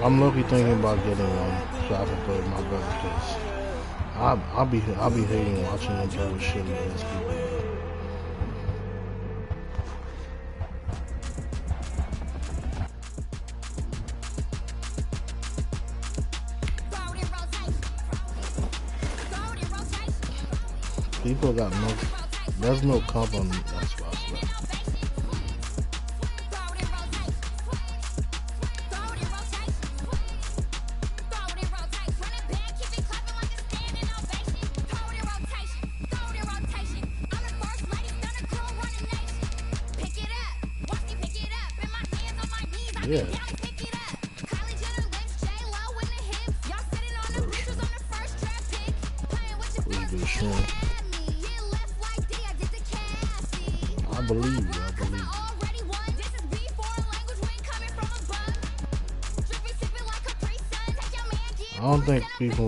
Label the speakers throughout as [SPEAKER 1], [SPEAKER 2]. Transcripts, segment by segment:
[SPEAKER 1] I'm low-key thinking about getting one so I can play with my brother because I'll be hating watching him play with shitty ass people. People got no, there's no comp on that spot. Yeah. I believe you. I don't think people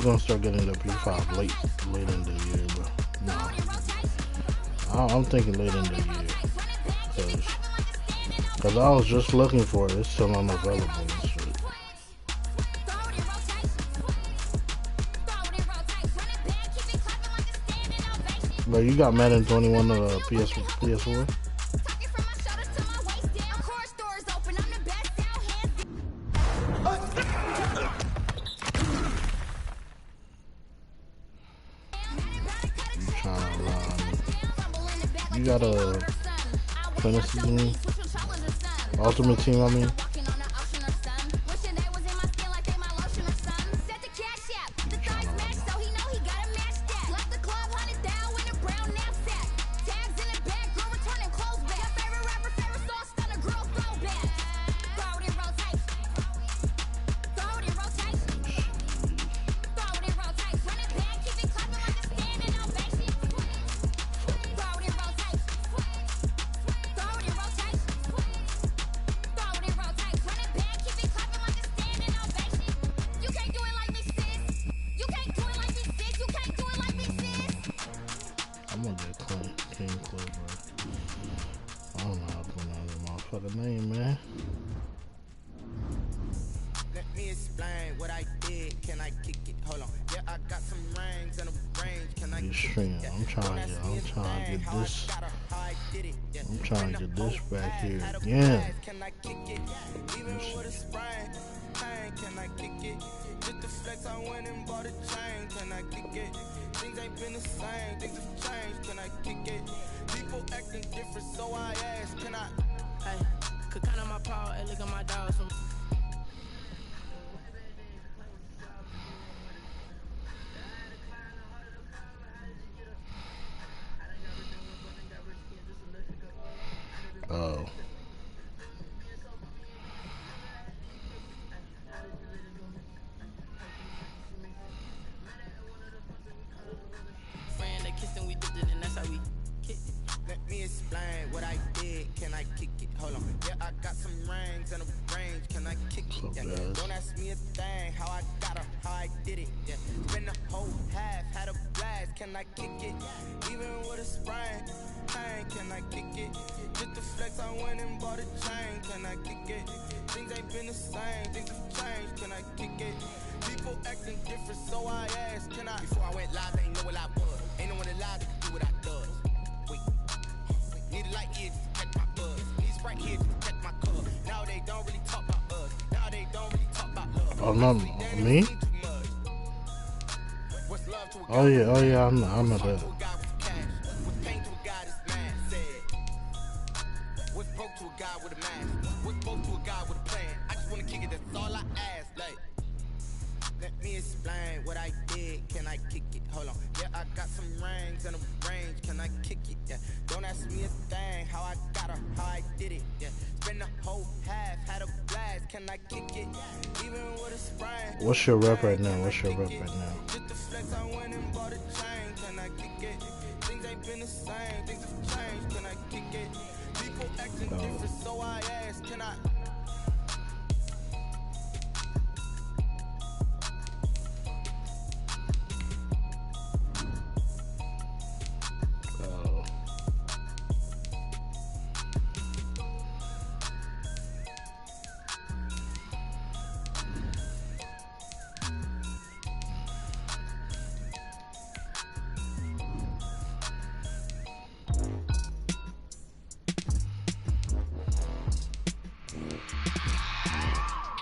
[SPEAKER 1] gonna start getting their P5 late in the year, but no. I'm thinking late in the year, cause I was just looking for it. It's still unavailable and shit. But you got Madden 21 PS4? You got a fantasy team? Ultimate team, I mean? Name, man.
[SPEAKER 2] Let me explain what I did. Can I kick it? Hold on. Yeah, I got some rings and a range. Can I kick it?
[SPEAKER 1] I'm trying to get this back here again.
[SPEAKER 2] Can I kick it? Even with a sprain. Can I kick it? Just the flex, I went and bought a chain. Can I kick it? Things ain't been the same. Things have changed. Can I kick it? People acting different, so I ask, can I? Hey, could count on my power, hey, look at my dogs.
[SPEAKER 1] Oh.
[SPEAKER 2] Friend, they kissed and we dipped it, and that's how we kicked it. Let me explain what I did. Can I kick it? Hold on. Yeah, I got some rings and a range. Can I kick it? Yeah. Don't ask me a thing. How I got her, how I did it. Yeah. Spend the whole half, had a blast. Can I kick it? Even with a sprain. Hey, can I kick it? Just the flex, I went and bought a chain. Can I kick it? Things ain't been the same. Things have changed. Can I kick it? People acting different, so I asked, can I? Before I went live, they ain't know what I was. Ain't no one alive that can do what I does. Need a light here to catch my buzz. Need a Sprite here to catch my cup. Now they don't really talk about us. Now they don't really talk about love.
[SPEAKER 1] Oh, not me? Oh yeah, I know that.
[SPEAKER 2] What's pain to a guy that's mad, said. What's broke to a guy with a mask? What's broke to a guy with a plan? I just wanna kick it, that's all I ask. Like, let me explain what I did. Can I kick it? Hold on. Yeah, I got some rings and a range. Can I kick it? Yeah. Don't ask me a thing. How I got her, how I did it. Yeah. Spend the whole half, had a blast. Can I kick it? Even with a sprain.
[SPEAKER 1] What's your rep right now?
[SPEAKER 2] Just the flex, I went and bought a chain. Can I kick it? Things ain't been the same. Things have changed. Can I kick it? People acting different, so I ask, can I?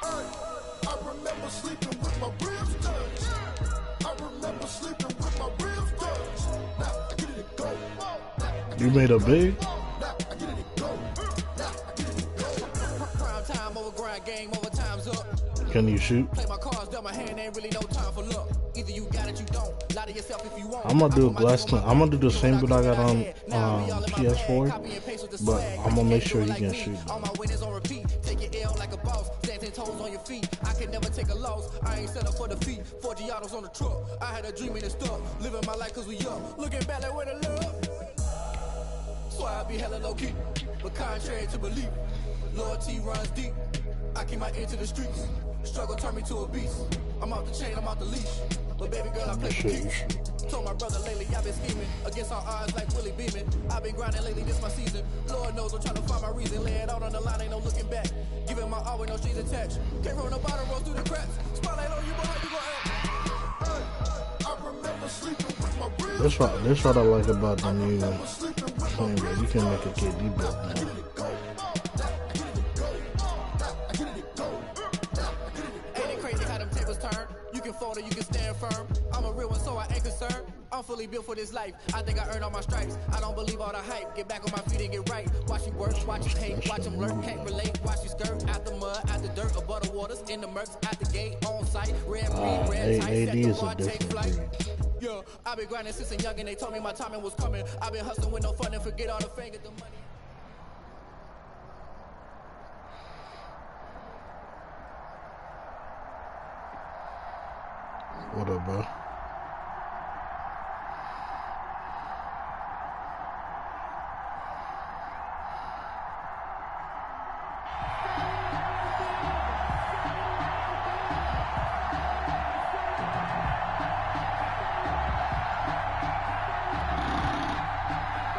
[SPEAKER 2] I remember sleeping with my ribs touched. I remember sleeping with my ribs touched. Now I get it go.
[SPEAKER 1] You made a big?
[SPEAKER 2] Prime time over grind, game over, time's up.
[SPEAKER 1] Can you shoot?
[SPEAKER 2] Play my cards down my hand, ain't really no time for luck. Either you got it, you don't. Lie to yourself if you want.
[SPEAKER 1] I'm gonna do a glass. I'm gonna do the same that I got on PS4, but I'm gonna make sure he can shoot.
[SPEAKER 2] All my winners on repeat. Take your L like a boss. Stand 10 toes on your feet. I can never take a loss. I ain't set up for defeat. 4 Giottos on the truck. I had a dream and it stuck. Living my life cause we young. Looking back like where the love. So I be hella low key, but contrary to belief, loyalty runs deep. I keep my ear to the streets. Struggle turned me to a beast. I'm off the chain, I'm off the leash. But baby girl, I play for keeps. Told my brother lately I've been scheming against all odds like Willie Beeman. I've been grinding lately, this my season. Lord knows I'm trying to find my reason. Lay it out on the line, ain't no looking back. Giving my all with no strings attached. Came from the bottom, rose through the cracks. Spotlight on you, but how you gon' act? I remember sleeping with my ribs.
[SPEAKER 1] That's what I like about the new thing, bro. You can make a KD build now.
[SPEAKER 2] You can fold or you can stand firm. I'm a real one, so I ain't concerned. I'm fully built for this life. I think I earned all my stripes. I don't believe all the hype. Get back on my feet and get right. Watch you work, watch you hate, watch them lurk, can't relate. Watch you skirt out the mud, out the dirt, above the waters, in the murks, out the gate, on site. Red, green, red, tight, set the bar, take flight. Yeah, I've been grinding since a young and they told me my timing was coming. I've been hustling with no fun and forget all the fame, get the money.
[SPEAKER 1] What up, bro?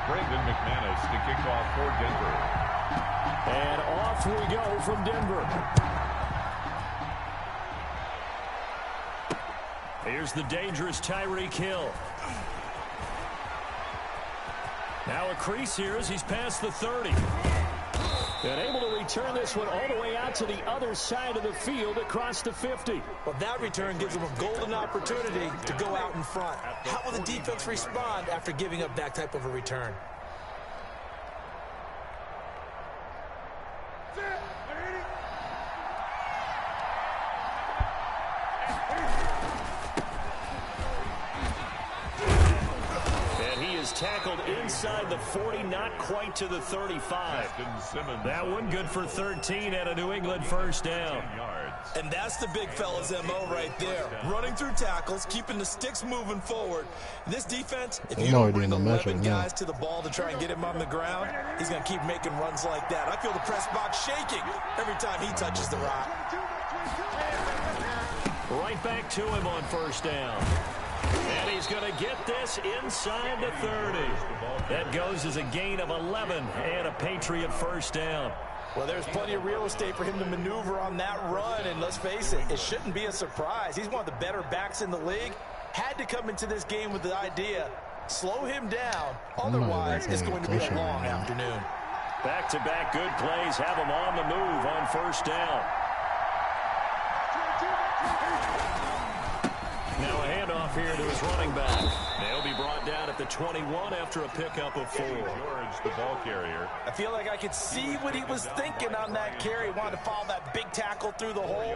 [SPEAKER 3] Brandon McManus to kick off for Denver.
[SPEAKER 4] And off we go from Denver. Here's the dangerous Tyreek Hill. Now a crease here as he's past the 30. And able to return this one all the way out to the other side of the field across the 50.
[SPEAKER 5] Well, that return gives them a golden opportunity to go out in front. How will the defense respond after giving up that type of a return?
[SPEAKER 4] Tackled inside the 40, not quite to the 35. That one good for 13 and a New England first down.
[SPEAKER 5] And that's the big fella's MO right there. Running through tackles, keeping the sticks moving forward. This defense, if you don't bring 11 guys to the ball to try and get him on the ground, he's going to keep making runs like that. I feel the press box shaking every time he touches the rock.
[SPEAKER 4] Right back to him on first down. And he's going to get this inside the 30. That goes as a gain of 11 and a Patriot first down.
[SPEAKER 5] Well, there's plenty of real estate for him to maneuver on that run. And let's face it, it shouldn't be a surprise. He's one of the better backs in the league. Had to come into this game with the idea, slow him down. Otherwise, it's going to be a long afternoon.
[SPEAKER 4] Back-to-back good plays have him on the move on first down. Now a handoff here to his running back. They'll be brought down at the 21 after a pickup of 4.
[SPEAKER 3] George, the ball carrier.
[SPEAKER 5] I feel like I could see what he was thinking on that carry. Wanted to follow that big tackle through the hole.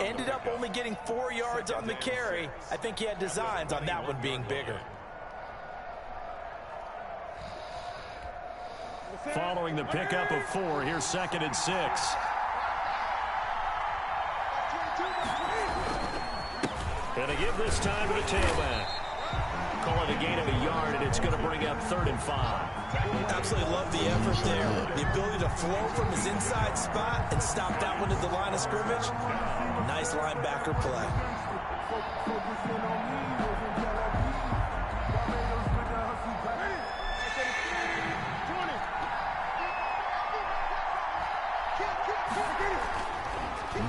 [SPEAKER 5] Ended up only getting 4 yards on the carry. I think he had designs on that one being bigger.
[SPEAKER 4] Following the pickup of 4, here's 2nd and 6. Gonna give this time to the tailback. Call it a gain of a yard, and it's going to bring up 3rd and 5.
[SPEAKER 5] Absolutely love the effort there. The ability to flow from his inside spot and stop that one at the line of scrimmage. Nice linebacker play.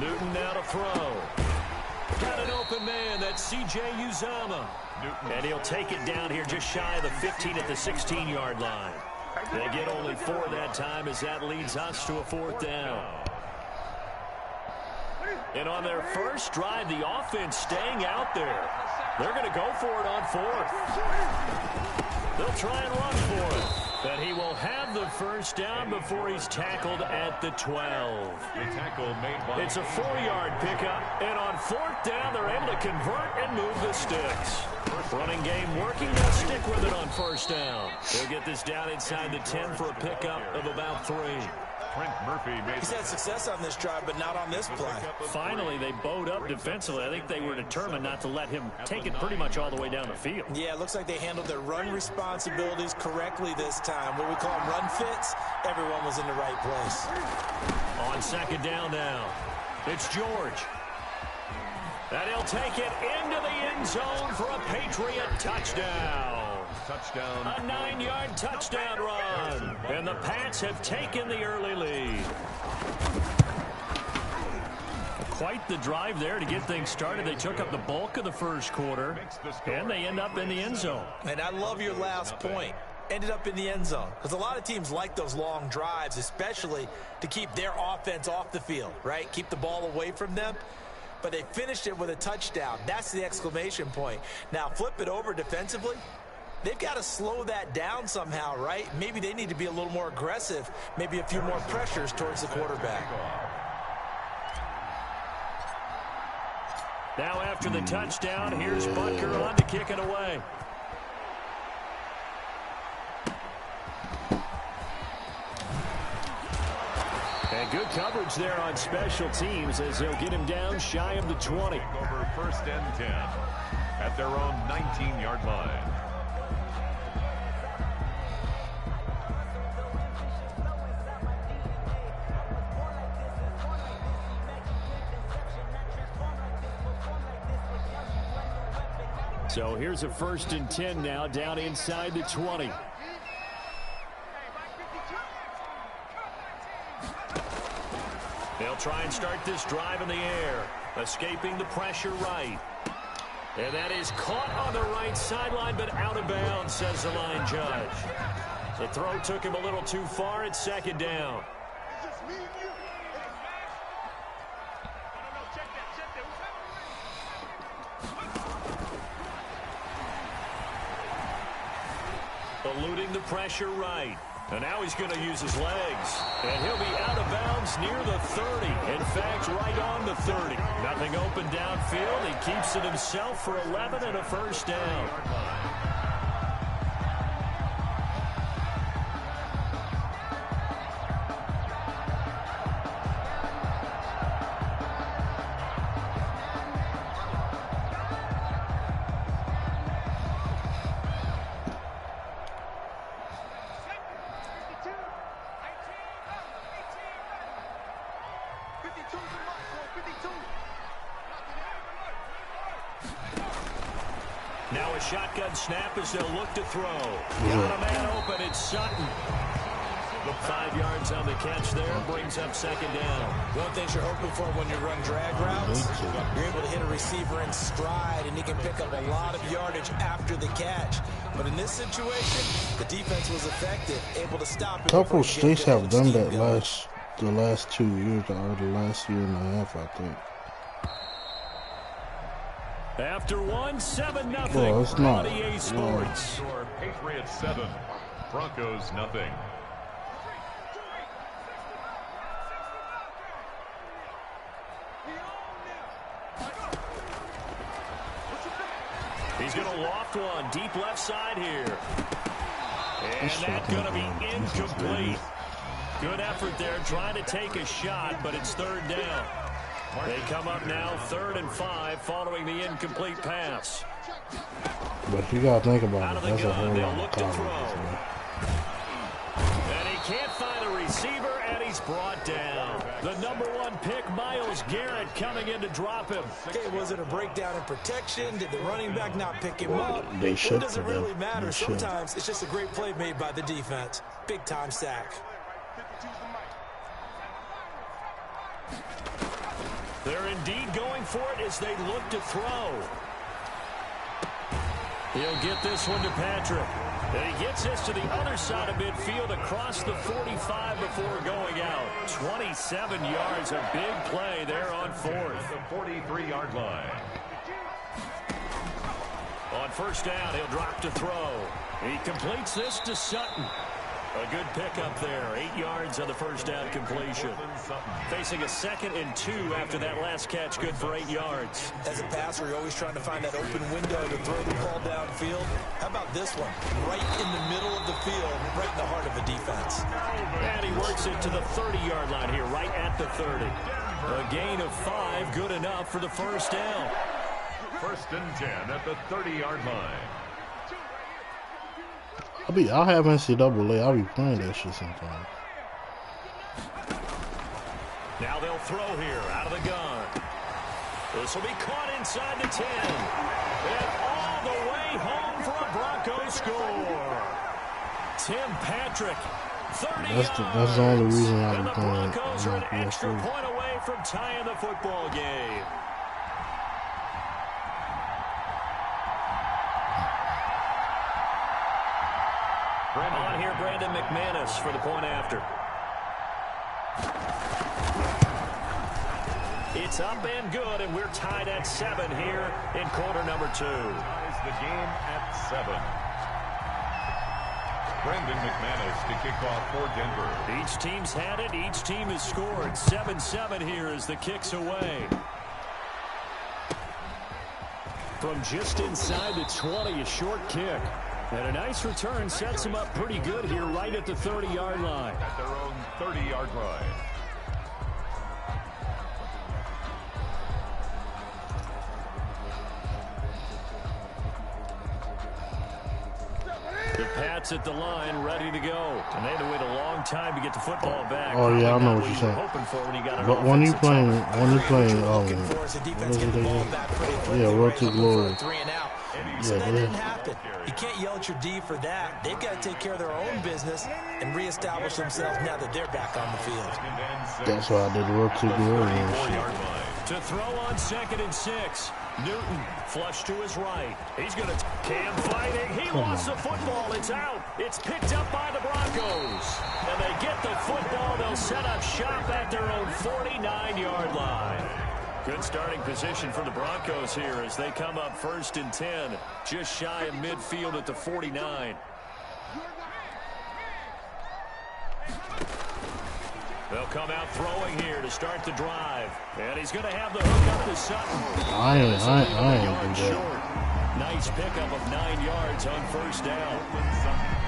[SPEAKER 4] Newton now to throw. Got an open man, that's C.J. Uzomah. And he'll take it down here just shy of the 15 at the 16-yard line. They get only 4 that time as that leads us to a 4th down. And on their first drive, the offense staying out there. They're going to go for it on fourth. They'll try and run for it. But he will have the first down before he's tackled at the 12.
[SPEAKER 3] The tackle made by
[SPEAKER 4] it's a 4-yard pickup. And on fourth down, they're able to convert and move the sticks. Running game working. They'll stick with it on first down. They'll get this down inside the 10 for a pickup of about 3.
[SPEAKER 3] Trent Murphy made.
[SPEAKER 5] He's had success on this drive, but not on this play.
[SPEAKER 4] Finally, they bowed up defensively. I think they were determined not to let him take it pretty much all the way down the field.
[SPEAKER 5] Yeah, it looks like they handled their run responsibilities correctly this time. What we call them run fits, everyone was in the right place.
[SPEAKER 4] On second down now, it's George. And he'll take it into the end zone for a Patriot touchdown.
[SPEAKER 3] Touchdown.
[SPEAKER 4] A 9-yard touchdown run. And the Pats have taken the early lead. Quite the drive there to get things started. They took up the bulk of the first quarter, and they end up in the end zone.
[SPEAKER 5] And I love your last point. Ended up in the end zone. Because a lot of teams like those long drives, especially to keep their offense off the field, right? Keep the ball away from them. But they finished it with a touchdown. That's the exclamation point. Now, flip it over defensively. They've got to slow that down somehow, right? Maybe they need to be a little more aggressive. Maybe a few more pressures towards the quarterback.
[SPEAKER 4] Now after the touchdown, here's Butker on to kick it away. And good coverage there on special teams as they'll get him down shy of the 20.
[SPEAKER 3] Over first and 10 at their own 19-yard line.
[SPEAKER 4] So here's a first and 10 now down inside the 20. They'll try and start this drive in the air, escaping the pressure right. And that is caught on the right sideline, but out of bounds, says the line judge. The throw took him a little too far. It's second down. Eluding the pressure right. And now he's going to use his legs. And he'll be out of bounds near the 30. In fact, right on the 30. Nothing open downfield. He keeps it himself for 11 and a first down. Now a shotgun snap as they'll look to throw. Got a man open. It's Sutton. The 5 yards on the catch there brings up second down.
[SPEAKER 5] One thing you're hoping for when you run drag routes, you're able to hit a receiver in stride, and he can pick up a lot of yardage after the catch. But in this situation, the defense was effective, able to stop it.
[SPEAKER 1] A couple of states have done that the last 2 years, or the last year and a half, I think.
[SPEAKER 4] After 7-0.
[SPEAKER 1] Well, it's not.
[SPEAKER 4] EA Sports.
[SPEAKER 3] Patriots 7, Broncos nothing.
[SPEAKER 4] He's going to loft one deep left side here. And that's going to be incomplete. Good effort there trying to take a shot, but it's third down. They come up now 3rd and 5 following the incomplete pass.
[SPEAKER 1] But you got to think about it.
[SPEAKER 4] That's
[SPEAKER 1] a whole lot
[SPEAKER 4] look
[SPEAKER 1] of
[SPEAKER 4] to throw. And he can't find a receiver, and he's brought down. The number 1 pick, Myles Garrett, coming in to drop him.
[SPEAKER 5] Okay, was it a breakdown in protection? Did the running back not pick him up?
[SPEAKER 1] They should.
[SPEAKER 5] It doesn't really matter. Sometimes it's just a great play made by the defense. Big-time sack.
[SPEAKER 4] They're indeed going for it as they look to throw. He'll get this one to Patrick. And he gets this to the other side of midfield across the 45 before going out. 27 yards, a big play there on fourth.
[SPEAKER 3] The 43-yard line.
[SPEAKER 4] On first down, he'll drop to throw. He completes this to Sutton. A good pickup there. 8 yards on the first down completion. Facing a 2nd and 2 after that last catch. Good for 8 yards.
[SPEAKER 5] As a passer, you're always trying to find that open window to throw the ball downfield. How about this one? Right in the middle of the field, right in the heart of a defense.
[SPEAKER 4] And he works it to the 30-yard line here, right at the 30. A gain of 5, good enough for the first down.
[SPEAKER 3] 1st and 10 at the 30-yard line.
[SPEAKER 1] I'll have NCAA. I'll be playing that shit sometimes.
[SPEAKER 4] Now they'll throw here out of the gun. This will be caught inside the 10. And all the way home for a Broncos score. Tim Patrick, 30 yards.
[SPEAKER 1] That's the only reason I
[SPEAKER 4] and
[SPEAKER 1] be
[SPEAKER 4] the
[SPEAKER 1] playing
[SPEAKER 4] Broncos are an extra point away from tying the football game. On here, Brandon McManus for the point after. It's up and good, and we're tied at 7 here in quarter number 2.
[SPEAKER 3] Ties the game at 7. Brandon McManus to kick off for Denver.
[SPEAKER 4] Each team's had it. Each team has scored. 7-7 here as the kick's away. From just inside the 20, a short kick. And a nice return sets him up pretty good here right at the 30-yard line.
[SPEAKER 3] At their own 30-yard line.
[SPEAKER 4] The Pats at the line, ready to go. And they had to wait a long time to get the football back.
[SPEAKER 1] Oh yeah, I know what you're saying. But when you playing, Road to Glory.
[SPEAKER 5] So that didn't happen. You can't yell at your D for that. They've got to take care of their own business and reestablish themselves now that they're back on the field.
[SPEAKER 1] That's why I did the Road to Glory and shit.
[SPEAKER 4] To throw on 2nd and 6. Newton flush to his right. He's going to Cam fighting. He lost the football. It's out. It's picked up by the Broncos. And they get the football. They'll set up shop at their own 49-yard line. Good starting position for the Broncos here as they come up 1st and 10. Just shy of midfield at the 49. They'll come out throwing here to start the drive. And he's going to have the hook up to Sutton.
[SPEAKER 1] I ain't do
[SPEAKER 4] that. Nice pickup of 9 yards on first down.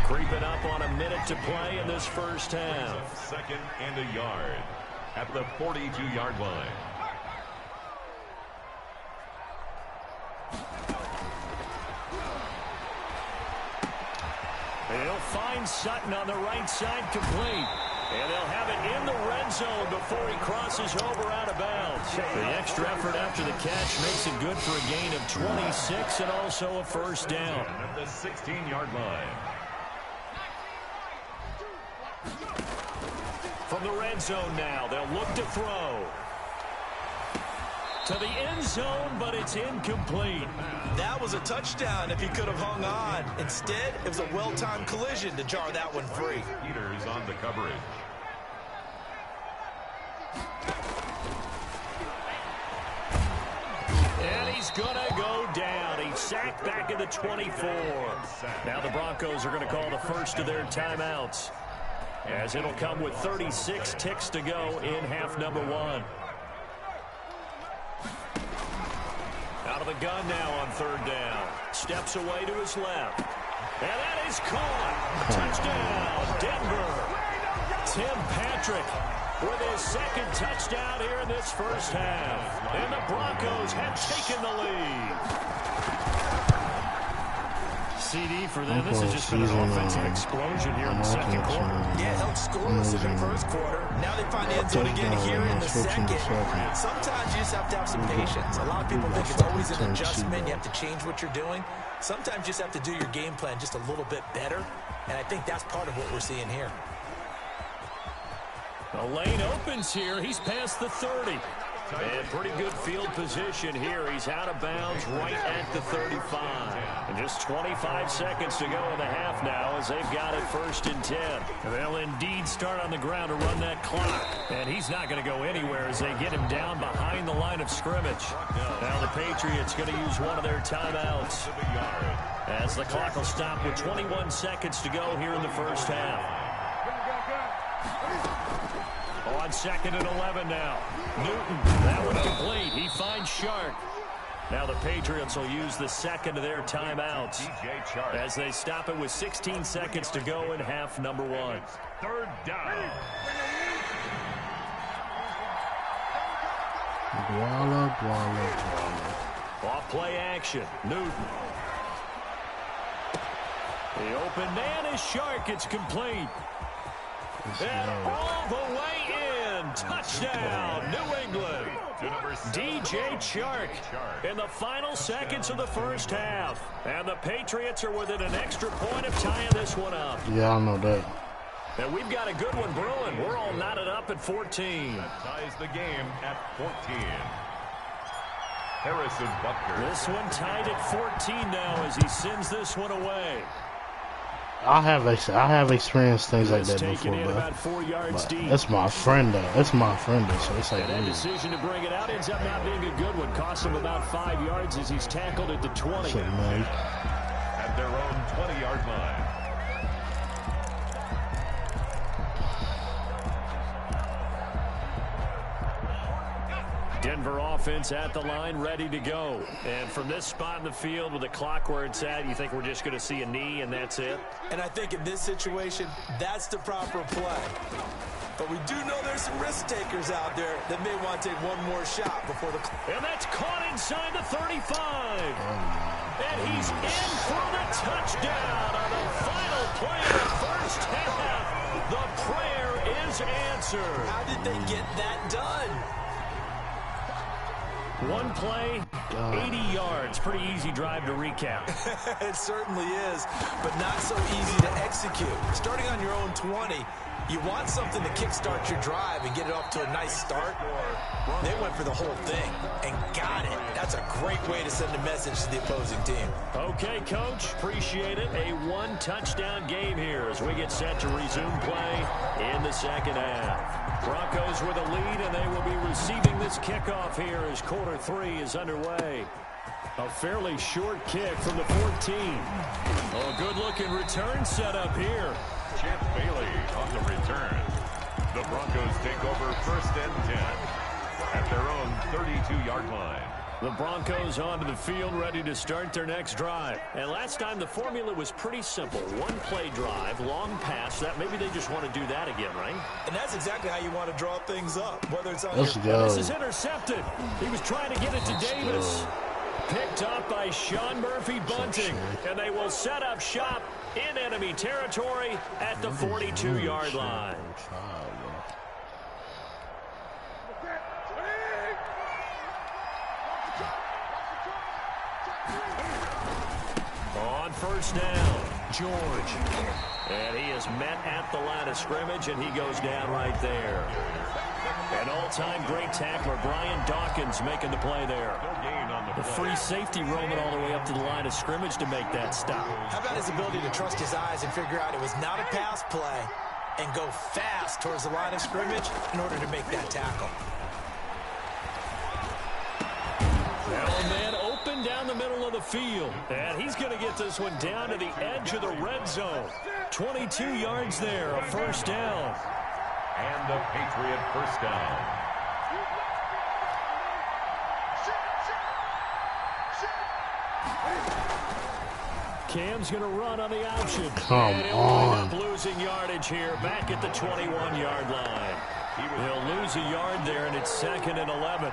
[SPEAKER 4] Creeping up on a minute to play in this first half.
[SPEAKER 3] 2nd and a yard at the 42-yard line.
[SPEAKER 4] They'll find Sutton on the right side complete. And they'll have it in the red zone before he crosses over out of bounds. The extra effort after the catch makes it good for a gain of 26 and also a first down.
[SPEAKER 3] At the 16-yard line.
[SPEAKER 4] From the red zone now, they'll look to throw. To the end zone, but it's incomplete.
[SPEAKER 5] That was a touchdown if he could have hung on. Instead, it was a well-timed collision to jar that one free.
[SPEAKER 3] Peters on the coverage.
[SPEAKER 4] And he's going to go down. He's sacked back at the 24. Now the Broncos are going to call the first of their timeouts, as it'll come with 36 ticks to go in half number 1. Out of the gun now on 3rd down. Steps away to his left. And that is caught. Touchdown, Denver. Tim Patrick with his 2nd touchdown here in this first half. And the Broncos have taken the lead. CD for them. This has just been an offensive explosion here in the 2nd quarter.
[SPEAKER 5] Yeah, held scoreless in the 1st quarter. Now they find the end zone again here in the 2nd. Sometimes you just have to have some patience. A lot of people think it's always an adjustment. You have to change what you're doing. Sometimes you just have to do your game plan just a little bit better. And I think that's part of what we're seeing here.
[SPEAKER 4] The lane opens here. He's past the 30. And pretty good field position here. He's out of bounds right at the 35. And just 25 seconds to go in the half now as they've got it 1st and 10. They'll indeed start on the ground to run that clock. And he's not going to go anywhere as they get him down behind the line of scrimmage. Now the Patriots going to use one of their timeouts as the clock will stop with 21 seconds to go here in the first half. On 2nd and 11 now. Newton, that one complete. He finds Shark. Now the Patriots will use the second of their timeouts as they stop it with 16 seconds to go in half number 1.
[SPEAKER 3] 3rd down.
[SPEAKER 4] Off play action. Newton. The open man is Shark. It's complete. And all the way in. Touchdown, New England. DJ Chark in the final seconds of the first half. And the Patriots are within an extra point of tying this one up.
[SPEAKER 1] Yeah, I know that.
[SPEAKER 4] And we've got a good one brewing. We're all knotted up at 14.
[SPEAKER 3] That ties the game at 14. Harrison Butker.
[SPEAKER 4] This one tied at 14 now as he sends this one away.
[SPEAKER 1] I have experienced things like that before, but that's my friend though. That's my friend though, so it's like
[SPEAKER 4] that decision to bring it out ends up not being a good one. Cost him about 5 yards as he's tackled at the 20.
[SPEAKER 3] At their own 20-yard line.
[SPEAKER 4] Denver offense at the line, ready to go. And from this spot in the field with the clock where it's at, you think we're just going to see a knee and that's it?
[SPEAKER 5] And I think in this situation, that's the proper play. But we do know there's some risk takers out there that may want to take one more shot before the...
[SPEAKER 4] And that's caught inside the 35. And he's in for the touchdown on the final play of the first half. The prayer is answered.
[SPEAKER 5] How did they get that done?
[SPEAKER 4] One play, 80 yards. Pretty easy drive to recap.
[SPEAKER 5] It certainly is, but not so easy to execute. Starting on your own 20, you want something to kickstart your drive and get it off to a nice start. They went for the whole thing and got it. That's a great way to send a message to the opposing team.
[SPEAKER 4] Okay, Coach. Appreciate it. A one-touchdown game here as we get set to resume play in the second half. Broncos with a lead, and they will be receiving this kickoff here as quarter 3 is underway. A fairly short kick from the 14. Oh, a good-looking return set up here.
[SPEAKER 3] Champ Bailey on the return. The Broncos take over 1st and 10 at their own 32-yard line.
[SPEAKER 4] The Broncos onto the field, ready to start their next drive. And last time the formula was pretty simple. One-play drive, long pass. That maybe they just want to do that again, right?
[SPEAKER 5] And that's exactly how you want to draw things up, whether it's on
[SPEAKER 1] Let's go.
[SPEAKER 4] This is intercepted. He was trying to get it to Davis. Picked up by Sean Murphy Bunting. And they will set up shop in enemy territory at the 42-yard line. On first down, George. And he is met at the line of scrimmage, and he goes down right there. An all-time great tackler, Brian Dawkins, making the play there. The free safety roaming all the way up to the line of scrimmage to make that stop.
[SPEAKER 5] How about his ability to trust his eyes and figure out it was not a pass play and go fast towards the line of scrimmage in order to make that tackle?
[SPEAKER 4] Now a man open down the middle of the field. And he's going to get this one down to the edge of the red zone. 22 yards there, a first down.
[SPEAKER 3] And a Patriot first down.
[SPEAKER 4] Cam's going to run on the option.
[SPEAKER 1] Come on.
[SPEAKER 4] Losing yardage here back at the 21-yard line. He'll lose a yard there, and it's 2nd and 11.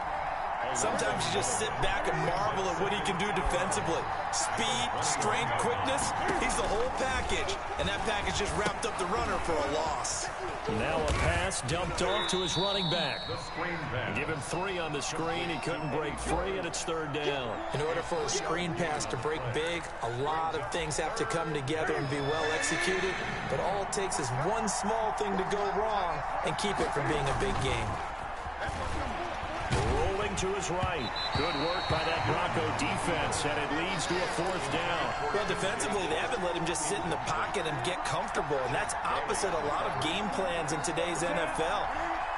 [SPEAKER 5] Sometimes you just sit back and marvel at what he can do defensively. Speed, strength, quickness, he's the whole package. And that package just wrapped up the runner for a loss.
[SPEAKER 4] Now a pass dumped off to his running back. Give him 3 on the screen. He couldn't break free, and it's 3rd down.
[SPEAKER 5] In order for a screen pass to break big, a lot of things have to come together and be well executed. But all it takes is one small thing to go wrong and keep it from being a big game.
[SPEAKER 4] him to his right. Good work by that Bronco defense, and it leads to a 4th down.
[SPEAKER 5] Well, defensively, they haven't let him just sit in the pocket and get comfortable, and that's opposite a lot of game plans in today's NFL.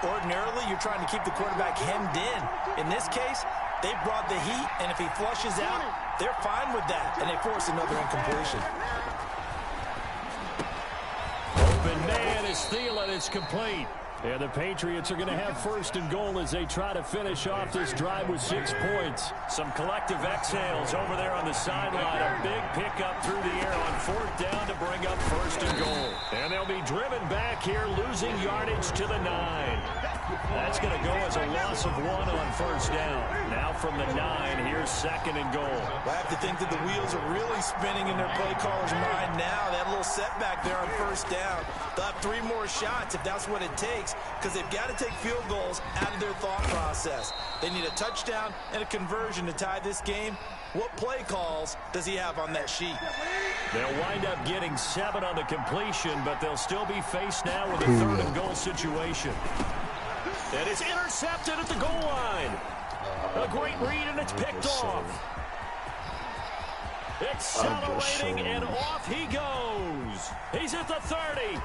[SPEAKER 5] Ordinarily, you're trying to keep the quarterback hemmed in. In this case, they brought the heat, and if he flushes out, they're fine with that, and they force another incompletion.
[SPEAKER 4] Open man is Thielen. It's complete. And the Patriots are going to have 1st and goal as they try to finish off this drive with 6 points. Some collective exhales over there on the sideline. A big pickup through the air on 4th down to bring up 1st and goal. And they'll be driven back here, losing yardage to the 9. That's going to go as a loss of 1 on 1st down. Now from the 9, here's 2nd and goal.
[SPEAKER 5] I have to think that the wheels are really spinning in their play caller's mind now. That little setback there on 1st down. They'll have 3 more shots if that's what it takes, because they've got to take field goals out of their thought process. They need a touchdown and a conversion to tie this game. What play calls does he have on that sheet?
[SPEAKER 4] They'll wind up getting 7 on the completion, but they'll still be faced now with a 3rd and goal situation. And it's intercepted at the goal line. A great read, and it's picked off. Accelerating, and off he goes. He's at the 30.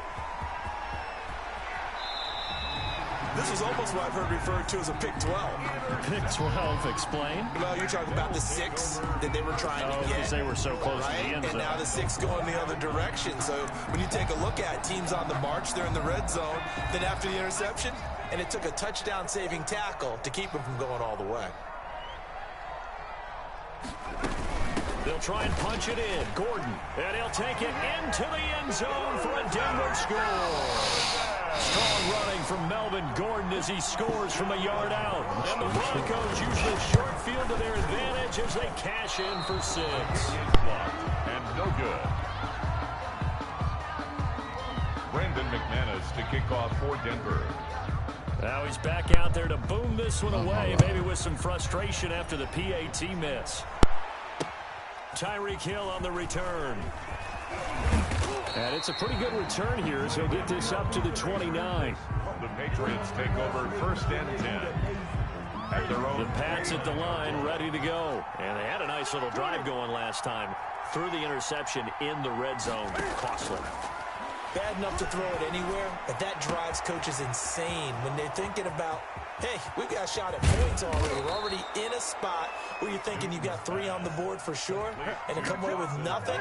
[SPEAKER 5] This is almost what I've heard referred to as a pick 12.
[SPEAKER 4] Pick 12, explain.
[SPEAKER 5] Well, you're talking about the 6 that they were trying to get.
[SPEAKER 4] Because they were so close to the end zone.
[SPEAKER 5] And now the 6 going the other direction. So when you take a look at teams on the march, they're in the red zone. Then after the interception, and it took a touchdown-saving tackle to keep him from going all the way.
[SPEAKER 4] They'll try and punch it in. Gordon. And he'll take it into the end zone for a Denver score. Strong running from Melvin Gordon as he scores from a yard out. And the Broncos use the short field to their advantage as they cash in for 6.
[SPEAKER 3] And no good. Brandon McManus to kick off for Denver.
[SPEAKER 4] Now he's back out there to boom this one away, maybe with some frustration after the PAT miss. Tyreek Hill on the return. And it's a pretty good return here as he'll get this up to the 29.
[SPEAKER 3] The Patriots take over 1st and 10. At their own.
[SPEAKER 4] The Pats at the line, ready to go. And they had a nice little drive going last time. Threw the interception in the red zone. Costly.
[SPEAKER 5] Bad enough to throw it anywhere, but that drives coaches insane when they're thinking about, hey, we've got a shot at points already. We're already in a spot where you're thinking you got 3 on the board for sure, and to come away with nothing,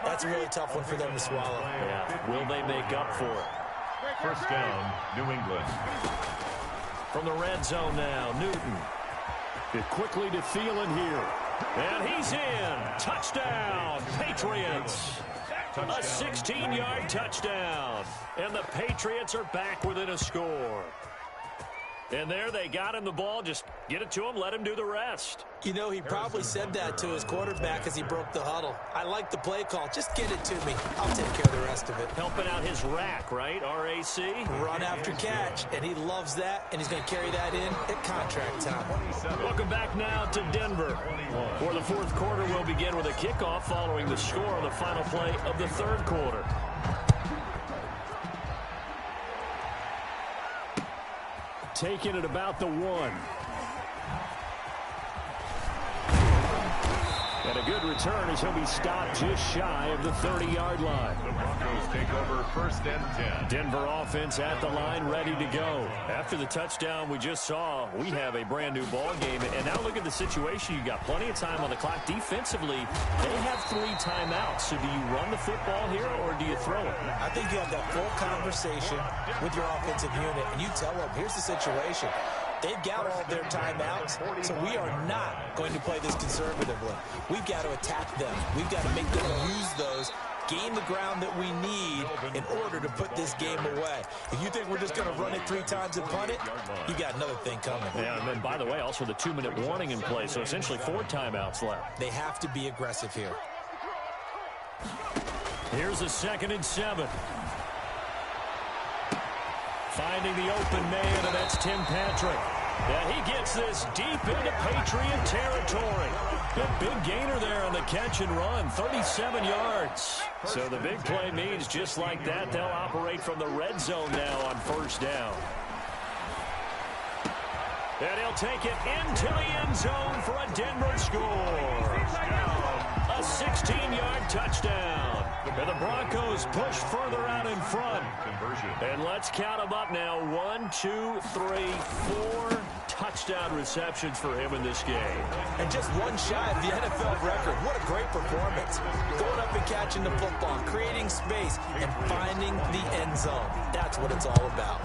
[SPEAKER 5] that's a really tough one for them to swallow.
[SPEAKER 4] Yeah, will they make up for it?
[SPEAKER 3] 1st down, New England.
[SPEAKER 4] From the red zone now, Newton. It quickly to Thielen here. And he's in. Touchdown, Patriots. A 16-yard touchdown. And the Patriots are back within a score. And there they got him the ball. Just get it to him, let him do the rest.
[SPEAKER 5] You know, he probably said that to his quarterback as he broke the huddle. I like the play call. Just get it to me. I'll take care of the rest of it.
[SPEAKER 4] Helping out his rack, right? R-A-C?
[SPEAKER 5] Run after catch. And he loves that, and he's going to carry that in at contract time.
[SPEAKER 4] Welcome back now to Denver. For the 4th quarter, we'll begin with a kickoff following the score on the final play of the 3rd quarter. Taking it about the 1. And a good return as he'll be stopped just shy of the 30-yard line.
[SPEAKER 3] The Broncos take over 1st and 10.
[SPEAKER 4] Denver offense at the line, ready to go. After the touchdown we just saw, we have a brand new ball game. And now look at the situation. You got plenty of time on the clock. Defensively, they have 3 timeouts. So do you run the football here or do you throw it?
[SPEAKER 5] I think you have that full conversation with your offensive unit, and you tell them, here's the situation. They've got all their timeouts, so we are not going to play this conservatively. We've got to attack them. We've got to make them use those, gain the ground that we need in order to put this game away. If you think we're just going to run it 3 times and punt it, you got another thing coming.
[SPEAKER 4] Yeah, and then, by the way, also the 2-minute warning in play, so essentially 4 timeouts left.
[SPEAKER 5] They have to be aggressive here.
[SPEAKER 4] Here's a 2nd and 7. Finding the open man, and that's Tim Patrick. Yeah, he gets this deep into Patriot territory. A big gainer there on the catch and run, 37 yards. So the big play means just like that, they'll operate from the red zone now on 1st down. And he'll take it into the end zone for a Denver score. A 16-yard touchdown. And the Broncos push further out in front. And let's count them up now. 1, 2, 3, 4 touchdown receptions for him in this game.
[SPEAKER 5] And just one shy of the NFL record. What a great performance. Going up and catching the football, creating space, and finding the end zone. That's what it's all about.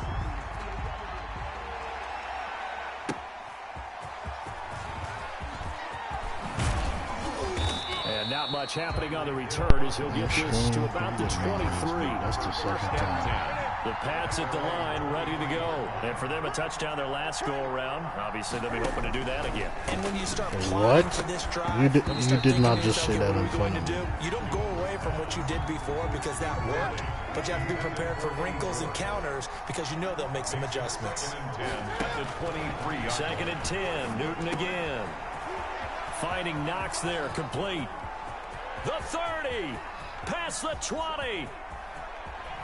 [SPEAKER 4] And not much happening on the return as he'll get this to about the 23.
[SPEAKER 1] That's the second time.
[SPEAKER 4] The Pats at the line, ready to go. And for them, a touchdown their last go-around. Obviously, they'll be hoping to do that again.
[SPEAKER 5] And when you start
[SPEAKER 1] what?
[SPEAKER 5] For this drive,
[SPEAKER 1] You did not just say that in front of me.
[SPEAKER 5] You don't go away from what you did before because that worked, but you have to be prepared for wrinkles and counters because you know they'll make some adjustments.
[SPEAKER 4] Second and 10, Newton again. Finding Knox there, complete. The 30, past the 20.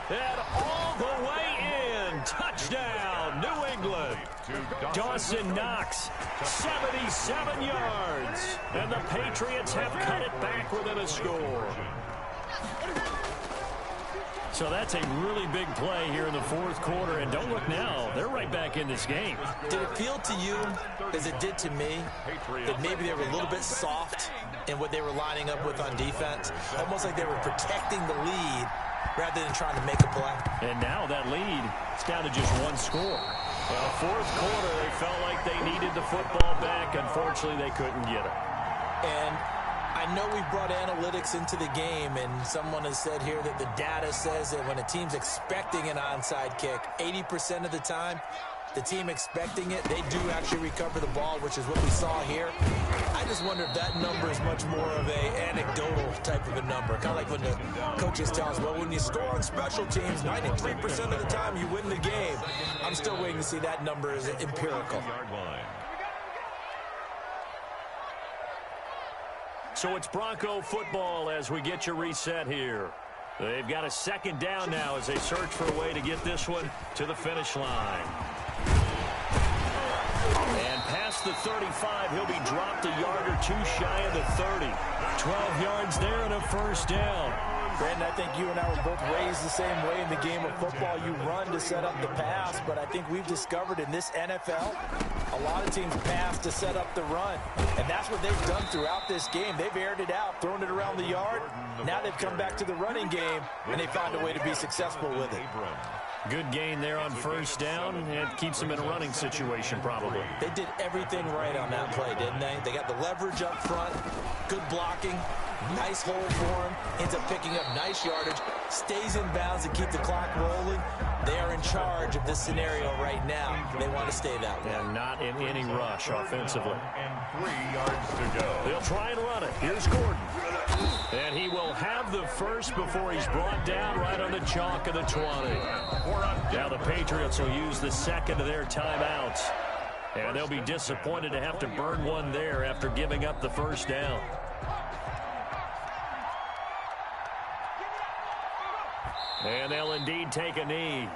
[SPEAKER 4] And all the way in. Touchdown, New England. Dawson Knox, 77 yards. And the Patriots have cut it back within a score. So that's a really big play here in the fourth quarter. And don't look now, they're right back in this game.
[SPEAKER 5] Did it feel to you, as it did to me, that maybe they were a little bit soft in what they were lining up with on defense? Almost like they were protecting the lead rather than trying to make a play.
[SPEAKER 4] And now that lead, it's down to just one score. Well, fourth quarter, they felt like they needed the football back. Unfortunately, they couldn't get it.
[SPEAKER 5] And I know we brought analytics into the game, and someone has said here that the data says that when a team's expecting an onside kick, 80% of the time, the team expecting it, they do actually recover the ball, which is what we saw here. I just wonder if that number is much more of a anecdotal type of a number. Kind of like when the coaches tell us, well, when you score on special teams, 93% of the time you win the game. I'm still waiting to see that number as empirical.
[SPEAKER 4] So it's Bronco football as we get you reset here. They've got a second down now as they search for a way to get this one to the finish line. And past the 35, he'll be dropped a yard or two shy of the 30. 12 yards there and a first down.
[SPEAKER 5] Brandon, I think you and I were both raised the same way in the game of football. You run to set up the pass, but I think we've discovered in this NFL, a lot of teams pass to set up the run. And that's what they've done throughout this game. They've aired it out, thrown it around the yard. Now they've come back to the running game, and they found a way to be successful with it.
[SPEAKER 4] Good gain there on first down, and it keeps them in a running situation probably.
[SPEAKER 5] They did everything right on that play, didn't they? They got the leverage up front, good blocking, nice hole for him, ends up picking up nice yardage, stays in bounds to keep the clock rolling. They are in charge of this scenario right now. They want to stay that way.
[SPEAKER 4] And not in any rush offensively.
[SPEAKER 3] And 3 yards to go.
[SPEAKER 4] They'll try and run it. Here's Gordon. And he will have the first before he's brought down right on the chalk of the 20. Now the Patriots will use the second of their timeouts. And they'll be disappointed to have to burn one there after giving up the first down. And they'll indeed take a knee.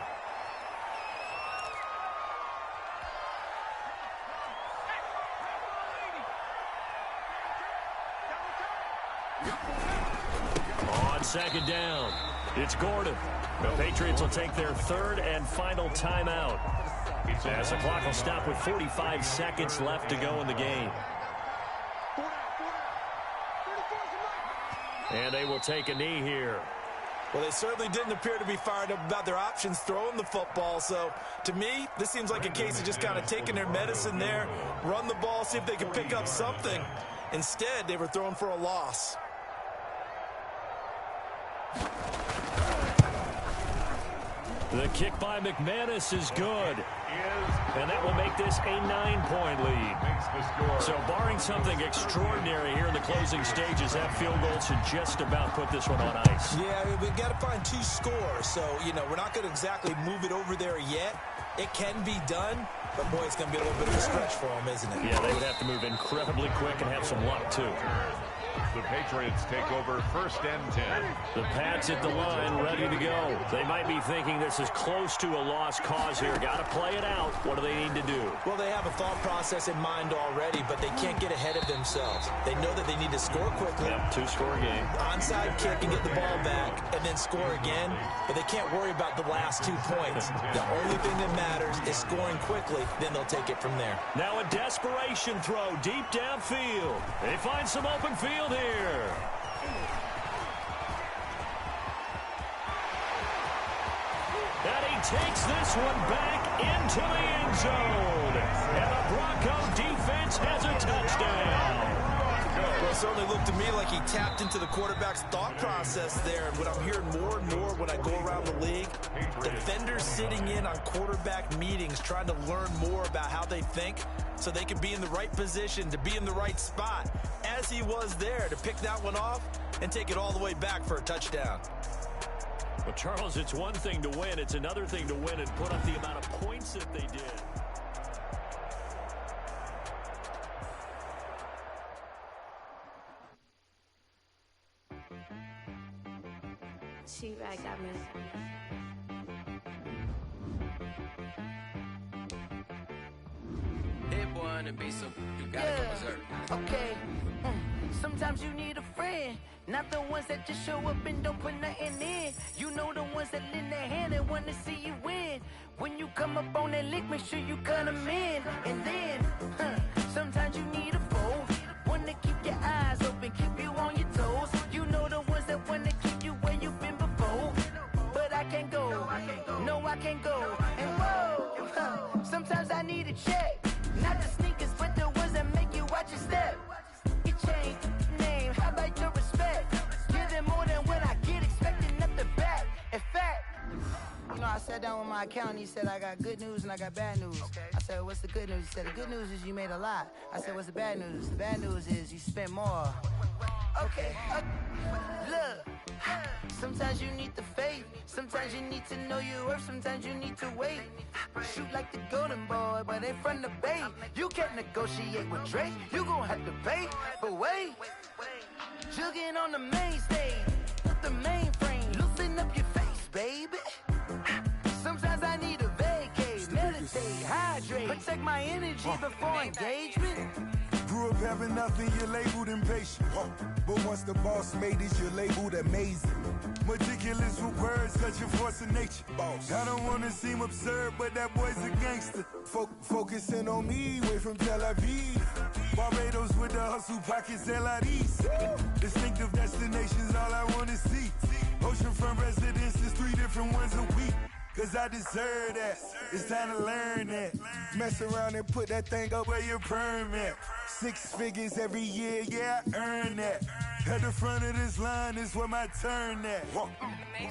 [SPEAKER 4] On second down, it's Gordon. The Patriots will take their third and final timeout, as the clock will stop with 45 seconds left to go in the game. And they will take a knee here.
[SPEAKER 5] Well, they certainly didn't appear to be fired up about their options throwing the football. So, to me, this seems like a case of just kind of taking their medicine there, run the ball, see if they can pick up something. Instead, they were throwing for a loss.
[SPEAKER 4] The kick by McManus is good. And that will make this a 9-point lead. So barring something extraordinary here in the closing stages, that field goal should just about put this one on ice.
[SPEAKER 5] Yeah, we've got to find 2 scores. So, we're not going to exactly move it over there yet. It can be done, but boy, it's going to be a little bit of a stretch for them, isn't it?
[SPEAKER 4] Yeah, they would have to move incredibly quick and have some luck, too.
[SPEAKER 3] The Patriots take over 1st and 10.
[SPEAKER 4] The Pats at the line, ready to go. They might be thinking this is close to a lost cause here. Got to play it out. What do they need to do?
[SPEAKER 5] Well, they have a thought process in mind already, but they can't get ahead of themselves. They know that they need to score quickly.
[SPEAKER 4] Yep, 2-score game.
[SPEAKER 5] Onside kick and get the ball back, and then score again. But they can't worry about the last 2 points. The only thing that matters is scoring quickly. Then they'll take it from there.
[SPEAKER 4] Now a desperation throw deep downfield. They find some open field here. And he takes this one back into the end zone. And the Bronco defense has a touchdown.
[SPEAKER 5] Well, it certainly looked to me like he tapped into the quarterback's thought process there. And what I'm hearing more and more when I go around the league, defenders sitting in on quarterback meetings trying to learn more about how they think so they can be in the right position, to be in the right spot, as he was there, to pick that one off and take it all the way back for a touchdown.
[SPEAKER 4] Well, Charles, it's one thing to win. It's another thing to win and put up the amount of points that they did.
[SPEAKER 6] She-Rag got me.
[SPEAKER 2] Hit one and be so you gotta go berserk. Okay. Sometimes you need a friend, not the ones that just show up and don't put nothing in. You know the ones that lend their hand and want to see you win. When you come up on that lick, make sure you cut them in. And then, sometimes you need a foe, one to keep your eyes open, keep you on your toes. You know the ones that want to keep you where you've been before. But I can't go, no I can't go. And whoa, sometimes I need a check. Not the sneakers, but the ones that make you watch your step. You change name, how about your respect? Give them more than what I get, expecting nothing back. In fact, you know, I sat down with my accountant. He said, I got good news and I got bad news. I said, what's the good news? He said, the good news is you made a lot. I said, what's the bad news? The bad news is you spent more. Okay, look. Sometimes you need the faith. Sometimes you need to know your worth. Sometimes you need to wait. Shoot like the golden boy, but in front of the bay. You can't negotiate with Drake. You gon' have to pay. But wait, jugging on the main stage with the mainframe. Loosen up your face, baby. Sometimes I need a vacate, meditate, hydrate, protect my energy before engagement.
[SPEAKER 7] Grew up having nothing, you're labeled impatient. But once the boss made it, you're labeled amazing. Meticulous with words, such a force of nature. I don't want to seem absurd, but that boy's a gangster. Focusing on me, way from Tel Aviv. Barbados with the hustle pockets, LIDs. Distinctive destinations, all I want to see. Oceanfront residences, 3 different ones a week. Cause I deserve that, it's time to learn that. Mess around and put that thing up where your permit. 6 figures every year, yeah, I earn that. At the front of this line is where my turn at.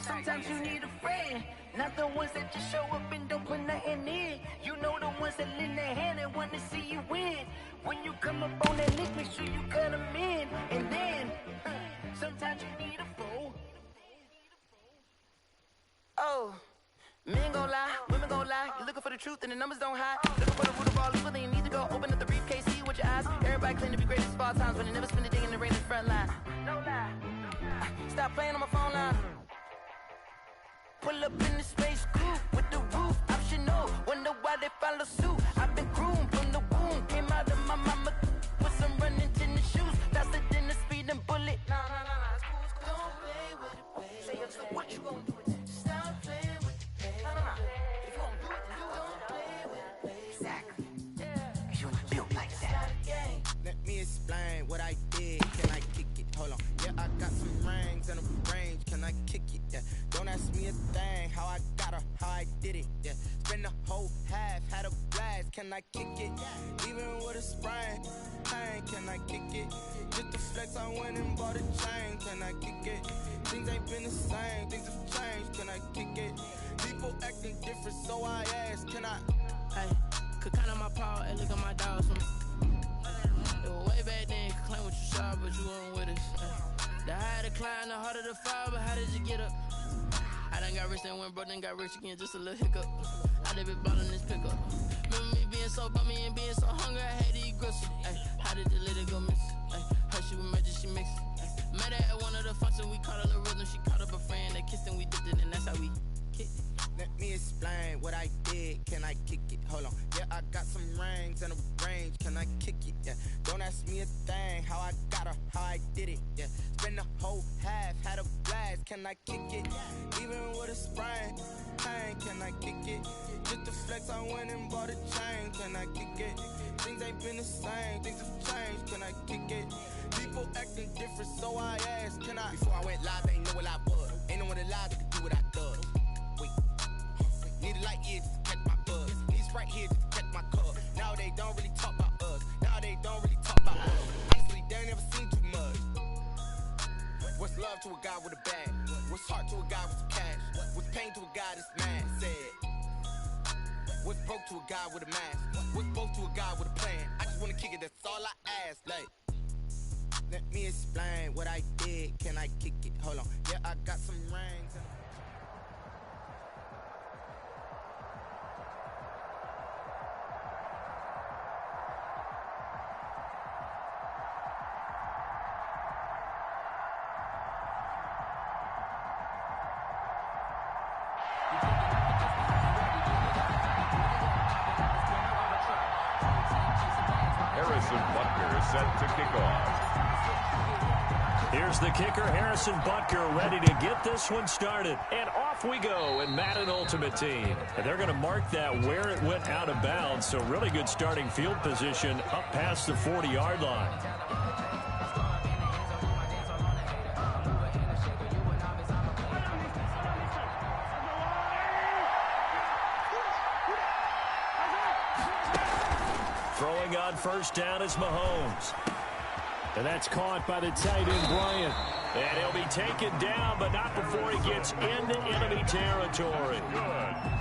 [SPEAKER 2] Sometimes you need a friend, not the ones that just show up and don't put nothing in. You know the ones that lend their hand and want to see you win. When you come up on that lick, make sure you cut them in. And then, sometimes you need a foe. Oh. Men gon' lie, women gon' lie. You're looking for the truth and the numbers don't hide. Looking for the root of all evil, then you need to go open up the briefcase, see with your eyes. Everybody claim to be greatest of all times, but they never spend a day in the rain in the front line. No lie. Stop playing on my phone line. Pull up in the space coupe with the roof optional. Wonder why they follow suit. I've been groomed from the womb. Came out of my mama with some running tennis shoes. Faster than the speeding bullet. Nah. Don't play with it, baby. Say so what you gon' do? Stop playing. Let me explain what I did. Can I kick it? Hold on. Yeah, I got some rings and a range. Can I kick it? Yeah. Don't ask me a thing. How I got her, how I did it. Yeah. Spend the whole half, had a blast. Can I kick it? Even with a sprain. Hey, can I kick it? Just the flex, I went and bought a chain. Can I kick it? Things ain't been the same. Things have changed. Can I kick it? People acting different, so I ask. Can I?
[SPEAKER 8] Hey, could count on my power and look at my dogs. It was way back then, could claim what you saw, but you weren't with us. The higher the climb, the harder the fall, but how did you get up? I done got rich and went broke, then got rich again, just a little hiccup. I done been ballin' this pickup. Remember me being so bummy and being so hungry, I had to eat gristle. Ay, how did the lady go miss? Ay, her she was magic, she mixed.
[SPEAKER 2] rings and a range, can I kick it? Yeah. Don't ask me a thing, how I got her, how I did it. Yeah. Spend the whole half, had a blast, can I kick it? Even with a sprain, pain, can I kick it? Just the flex, I went and bought a chain, can I kick it? Things ain't been the same, things have changed, can I kick it? People acting different, so I asked, can I? Before I went live, they ain't know what I was. Ain't no one alive that could do what I does. Wait, need a light here just to catch my buzz. Need right here just to catch my cup. Now they don't really talk about us. Now they don't really talk about us. Honestly, they ain't never seen too much. What's love to a guy with a bag? What's heart to a guy with some cash? What's pain to a guy that's mad? Said. What's broke to a guy with a mask? What's both to a guy with a plan? I just wanna kick it, that's all I ask. Like, let me explain what I did. Can I kick it? Hold on. Yeah, I got some rings.
[SPEAKER 3] Set to kick off.
[SPEAKER 4] Here's the kicker, Harrison Butker, ready to get this one started. And off we go in Madden Ultimate Team. And they're going to mark that where it went out of bounds, so really good starting field position up past the 40-yard line. Throwing on first down is Mahomes. And that's caught by the tight end, Bryant. And he'll be taken down, but not before he gets into enemy territory.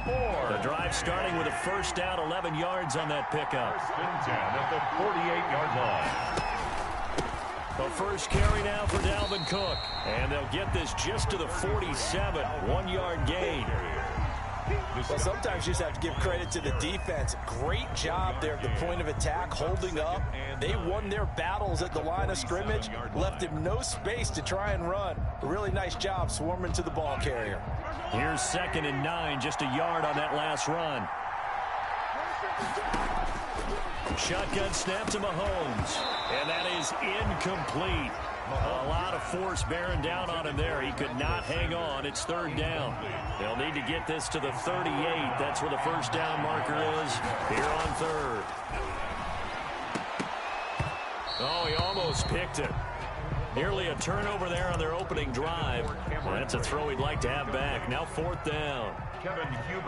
[SPEAKER 4] The drive starting with a first down, 11 yards on that pickup.
[SPEAKER 3] First and 10 at the 48-yard line.
[SPEAKER 4] The first carry now for Dalvin Cook. And they'll get this just to the 47, 1-yard gain.
[SPEAKER 5] Well, sometimes you just have to give credit to the defense. Great job there at the point of attack, holding up. They won their battles at the line of scrimmage, left him no space to try and run. A really nice job swarming to the ball carrier.
[SPEAKER 4] Here's 2nd and 9, just a yard on that last run. Shotgun snap to Mahomes, and that is incomplete. A lot of force bearing down on him there. He could not hang on. It's 3rd down. They'll need to get this to the 38. That's where the first down marker is here on 3rd. Oh, he almost picked it. Nearly a turnover there on their opening drive. Well, that's a throw he'd like to have back. Now 4th down.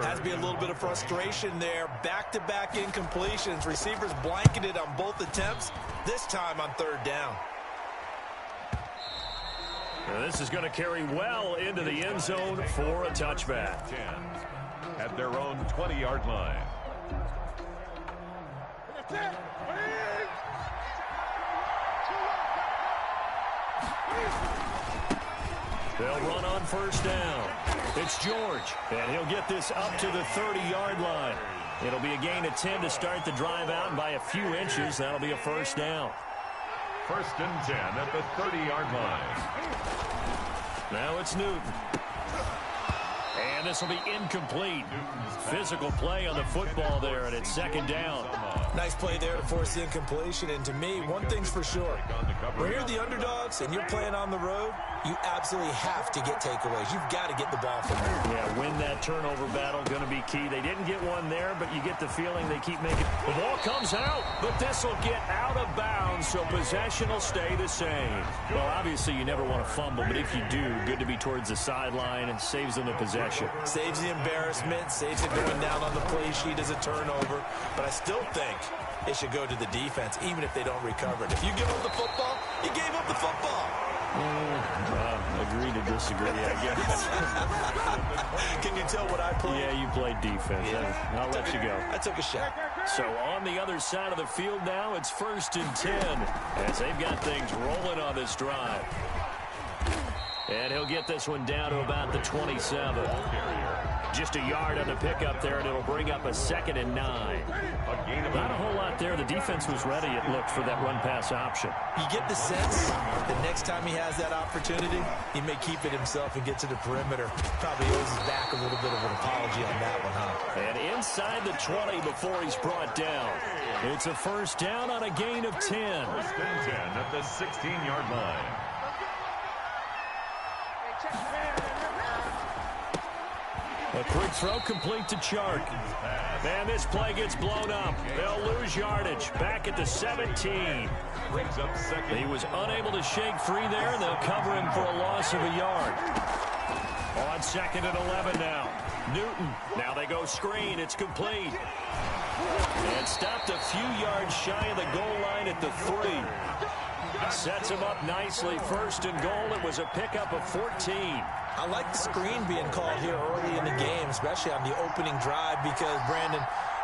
[SPEAKER 5] Has to be a little bit of frustration there. Back-to-back incompletions. Receivers blanketed on both attempts, this time on 3rd down.
[SPEAKER 4] Now this is going to carry well into the end zone for a touchback.
[SPEAKER 3] 10 at their own 20-yard line.
[SPEAKER 4] They'll run on first down. It's George, and he'll get this up to the 30-yard line. It'll be a gain of 10 to start the drive out, and by a few inches, that'll be a first down.
[SPEAKER 3] First and 10 at the 30-yard line.
[SPEAKER 4] Now it's Newton. And this will be incomplete. Physical play on the football there, and it's 2nd down.
[SPEAKER 5] Nice play there to force the incompletion. And to me, one thing's for sure. When you're the underdogs and you're playing on the road, you absolutely have to get takeaways. You've got to get the ball from there.
[SPEAKER 4] Yeah, win that turnover battle, going to be key. They didn't get one there, but you get the feeling they keep making. The ball comes out, but this will get out of bounds, so possession will stay the same. Well, obviously you never want to fumble, but if you do, good to be towards the sideline and saves them the possession.
[SPEAKER 5] Saves the embarrassment, saves it going down on the play sheet as a turnover. But I still think it should go to the defense, even if they don't recover it. If you give up the football, you gave up the football.
[SPEAKER 4] Agree to disagree, I guess.
[SPEAKER 5] Can you tell what I played?
[SPEAKER 4] Yeah, you played defense. Yeah. I'll let you go.
[SPEAKER 5] I took a shot.
[SPEAKER 4] So on the other side of the field now, it's 1st and 10 as they've got things rolling on this drive. And he'll get this one down to about the 27. Just a yard on the pickup there, and it'll bring up a 2nd and 9. Not a whole lot there. The defense was ready, it looked, for that run-pass option.
[SPEAKER 5] You get the sense that next time he has that opportunity, he may keep it himself and get to the perimeter. Probably owes his back a little bit of an apology on that one, huh?
[SPEAKER 4] And inside the 20 before he's brought down. It's a first down on a gain of 10.
[SPEAKER 3] First and 10 at the 16-yard line.
[SPEAKER 4] A quick throw complete to Chark. And this play gets blown up. They'll lose yardage. Back at the 17.
[SPEAKER 3] Brings up second.
[SPEAKER 4] He was unable to shake free there, and they'll cover him for a loss of a yard. On second and 11 now. Newton. Now they go screen. It's complete. And stopped a few yards shy of the goal line at the 3. Sets him up nicely. First and goal. It was a pickup of 14.
[SPEAKER 5] I like the screen being called here early in the game, especially on the opening drive, because, Brandon,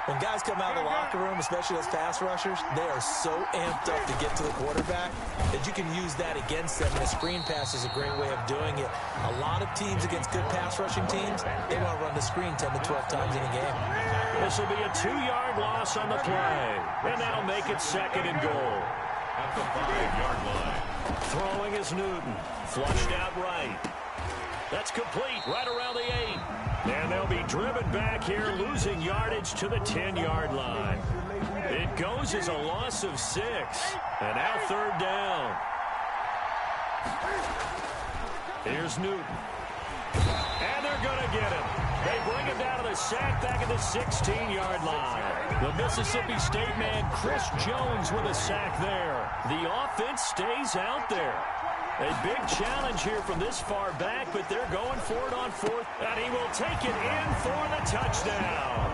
[SPEAKER 5] when guys come out of the locker room, especially those pass rushers, they are so amped up to get to the quarterback that you can use that against them. And a screen pass is a great way of doing it. A lot of teams against good pass rushing teams, they want to run the screen 10 to 12 times in a game.
[SPEAKER 4] This will be a 2-yard loss on the play, and that'll make it second and goal.
[SPEAKER 3] At the 5-yard line.
[SPEAKER 4] Throwing is Newton. Flushed out right. That's complete right around the 8. And they'll be driven back here, losing yardage to the 10-yard line. It goes as a loss of 6. And now third down. Here's Newton. And they're going to get him. They bring him down to the sack back at the 16-yard line. The Mississippi State man, Chris Jones, with a sack there. The offense stays out there. A big challenge here from this far back, but they're going for it on fourth, and he will take it in for the touchdown.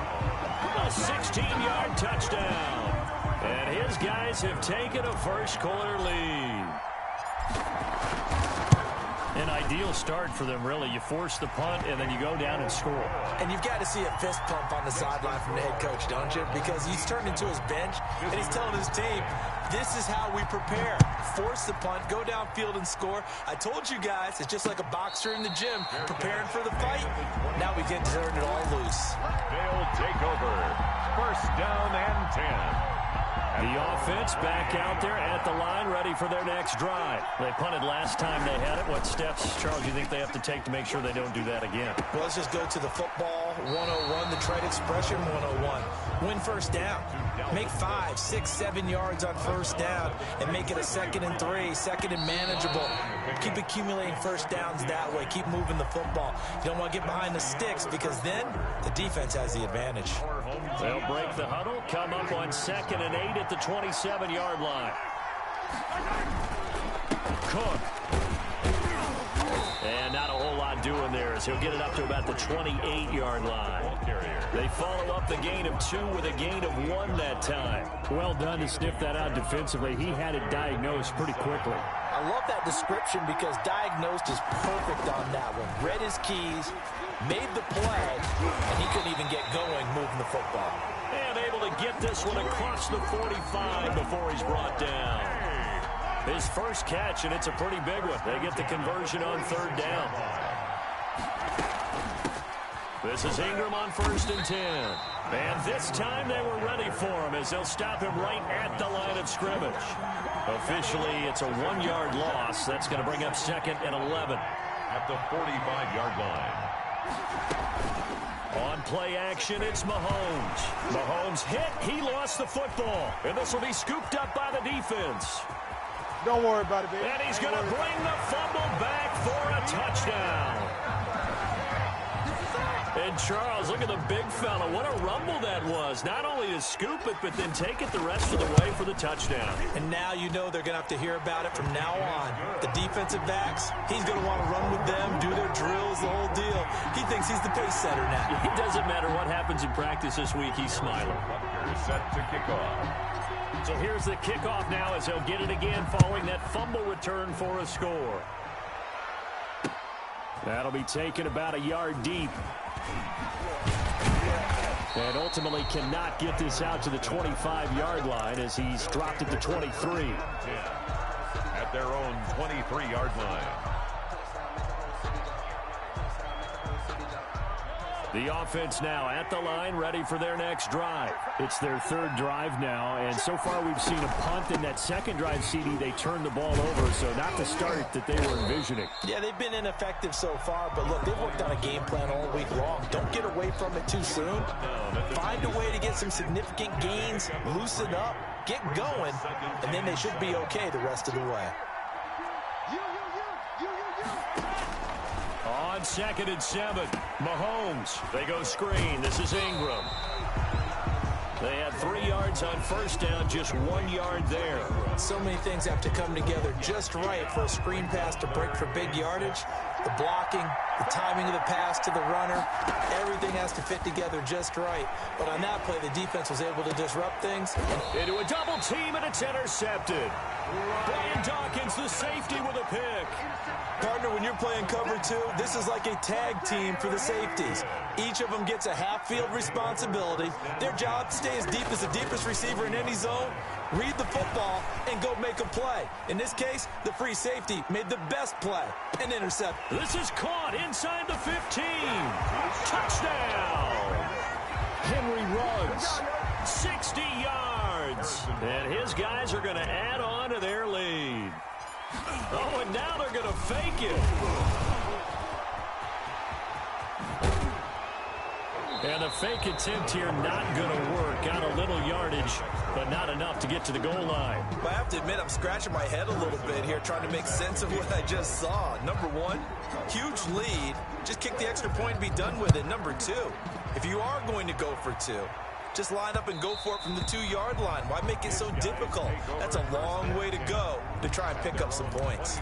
[SPEAKER 4] A 16-yard touchdown. And his guys have taken a first-quarter lead. An ideal start for them, really. You force the punt, and then you go down and score.
[SPEAKER 5] And you've got to see a fist pump on the sideline from the head coach, don't you? Because he's turned into his bench, and he's telling his team, this is how we prepare. Force the punt, go downfield and score. I told you guys, it's just like a boxer in the gym, preparing for the fight. Now we get to turn it all loose.
[SPEAKER 3] They'll take over. First down and 10.
[SPEAKER 4] The offense back out there at the line, ready for their next drive. They punted last time they had it. What steps, Charles, do you think they have to take to make sure they don't do that again?
[SPEAKER 5] Well, let's just go to the football 101, the trade expression 101. Win first down. Make 5, 6, 7 yards on first down and make it a 2nd and 3, second and manageable. Keep accumulating first downs that way. Keep moving the football. You don't want to get behind the sticks because then the defense has the advantage.
[SPEAKER 4] They'll break the huddle, come up on 2nd and 8 at the 27-yard line. Cook. And not a whole lot doing there as he'll get it up to about the 28-yard line. They follow up the gain of 2 with a gain of 1 that time. Well done to sniff that out defensively. He had it diagnosed pretty quickly.
[SPEAKER 5] I love that description because diagnosed is perfect on that one. Read his keys, made the play, and he couldn't even get going moving the football.
[SPEAKER 4] And able to get this one across the 45 before he's brought down. His first catch, and it's a pretty big one. They get the conversion on third down. This is Ingram on 1st and 10. And this time they were ready for him as they'll stop him right at the line of scrimmage. Officially, it's a 1-yard loss. That's going to bring up 2nd and 11.
[SPEAKER 3] At the 45-yard line.
[SPEAKER 4] On play action, it's Mahomes. Mahomes hit. He lost the football. And this will be scooped up by the defense.
[SPEAKER 6] Don't worry about it, baby.
[SPEAKER 4] And he's going to bring the fumble back for a touchdown. And Charles, look at the big fella. What a rumble that was. Not only to scoop it, but then take it the rest of the way for the touchdown.
[SPEAKER 5] And now you know they're going to have to hear about it from now on. The defensive backs, he's going to want to run with them, do their drills, the whole deal. He thinks he's the pace setter now.
[SPEAKER 4] It doesn't matter what happens in practice this week. He's smiling.
[SPEAKER 3] Set to kick off.
[SPEAKER 4] So here's the kickoff now as he'll get it again following that fumble return for a score. That'll be taken about a yard deep. And ultimately cannot get this out to the 25-yard line as he's dropped at the 23.
[SPEAKER 3] At their own 23-yard line.
[SPEAKER 4] The offense now at the line, ready for their next drive. It's their third drive now, and so far we've seen a punt. In that second drive, CD, they turned the ball over, so not the start that they were envisioning.
[SPEAKER 5] Yeah, they've been ineffective so far, but look, they've worked on a game plan all week long. Don't get away from it too soon. Find a way to get some significant gains, loosen up, get going, and then they should be okay the rest of the way.
[SPEAKER 4] On 2nd and 7, Mahomes. They go screen. This is Ingram. They had 3 yards on first down, just 1 yard there.
[SPEAKER 5] So many things have to come together just right for a screen pass to break for big yardage. The blocking, the timing of the pass to the runner, everything has to fit together just right. But on that play, the defense was able to disrupt things.
[SPEAKER 4] Into a double team, and it's intercepted. Brian Dawkins, the safety, with a pick.
[SPEAKER 5] Partner, when you're playing cover 2, this is like a tag team for the safeties. Each of them gets a half-field responsibility. Their job, stay as deep as the deepest receiver in any zone, read the football, and go make a play. In this case, the free safety made the best play, an intercept.
[SPEAKER 4] This is caught inside the 15. Touchdown! Henry Ruggs, 60 yards. And his guys are going to add on to their lead. Oh, and now they're going to fake it. And the fake attempt here not going to work. Got a little yardage, but not enough to get to the goal line.
[SPEAKER 5] I have to admit, I'm scratching my head a little bit here trying to make sense of what I just saw. Number 1, huge lead. Just kick the extra point and be done with it. Number 2, if you are going to go for 2, just line up and go for it from the 2-yard line. Why make it so difficult? That's a long way to go to try and pick up some points.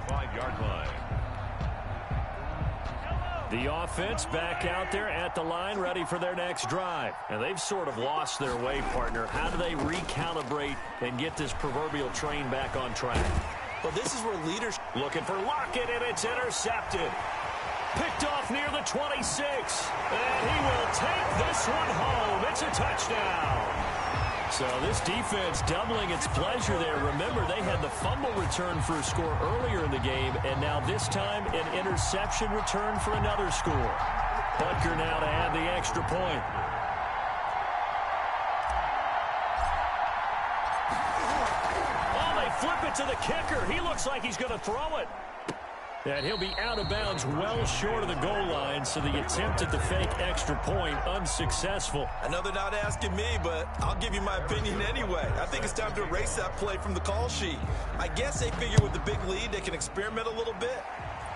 [SPEAKER 4] The offense back out there at the line, ready for their next drive. And they've sort of lost their way, partner. How do they recalibrate and get this proverbial train back on track?
[SPEAKER 5] Well, this is where leaders...
[SPEAKER 4] Looking for Lockett, and it's intercepted. Picked off near the 26. And he will take this one home. It's a touchdown. So this defense doubling its pleasure there. Remember, they had the fumble return for a score earlier in the game, and now this time an interception return for another score. Butker now to add the extra point. Oh, they flip it to the kicker. He looks like he's going to throw it. And he'll be out of bounds well short of the goal line, so the attempt at the fake extra point unsuccessful.
[SPEAKER 5] I know they're not asking me, but I'll give you my opinion anyway. I think it's time to erase that play from the call sheet. I guess they figure with the big lead they can experiment a little bit.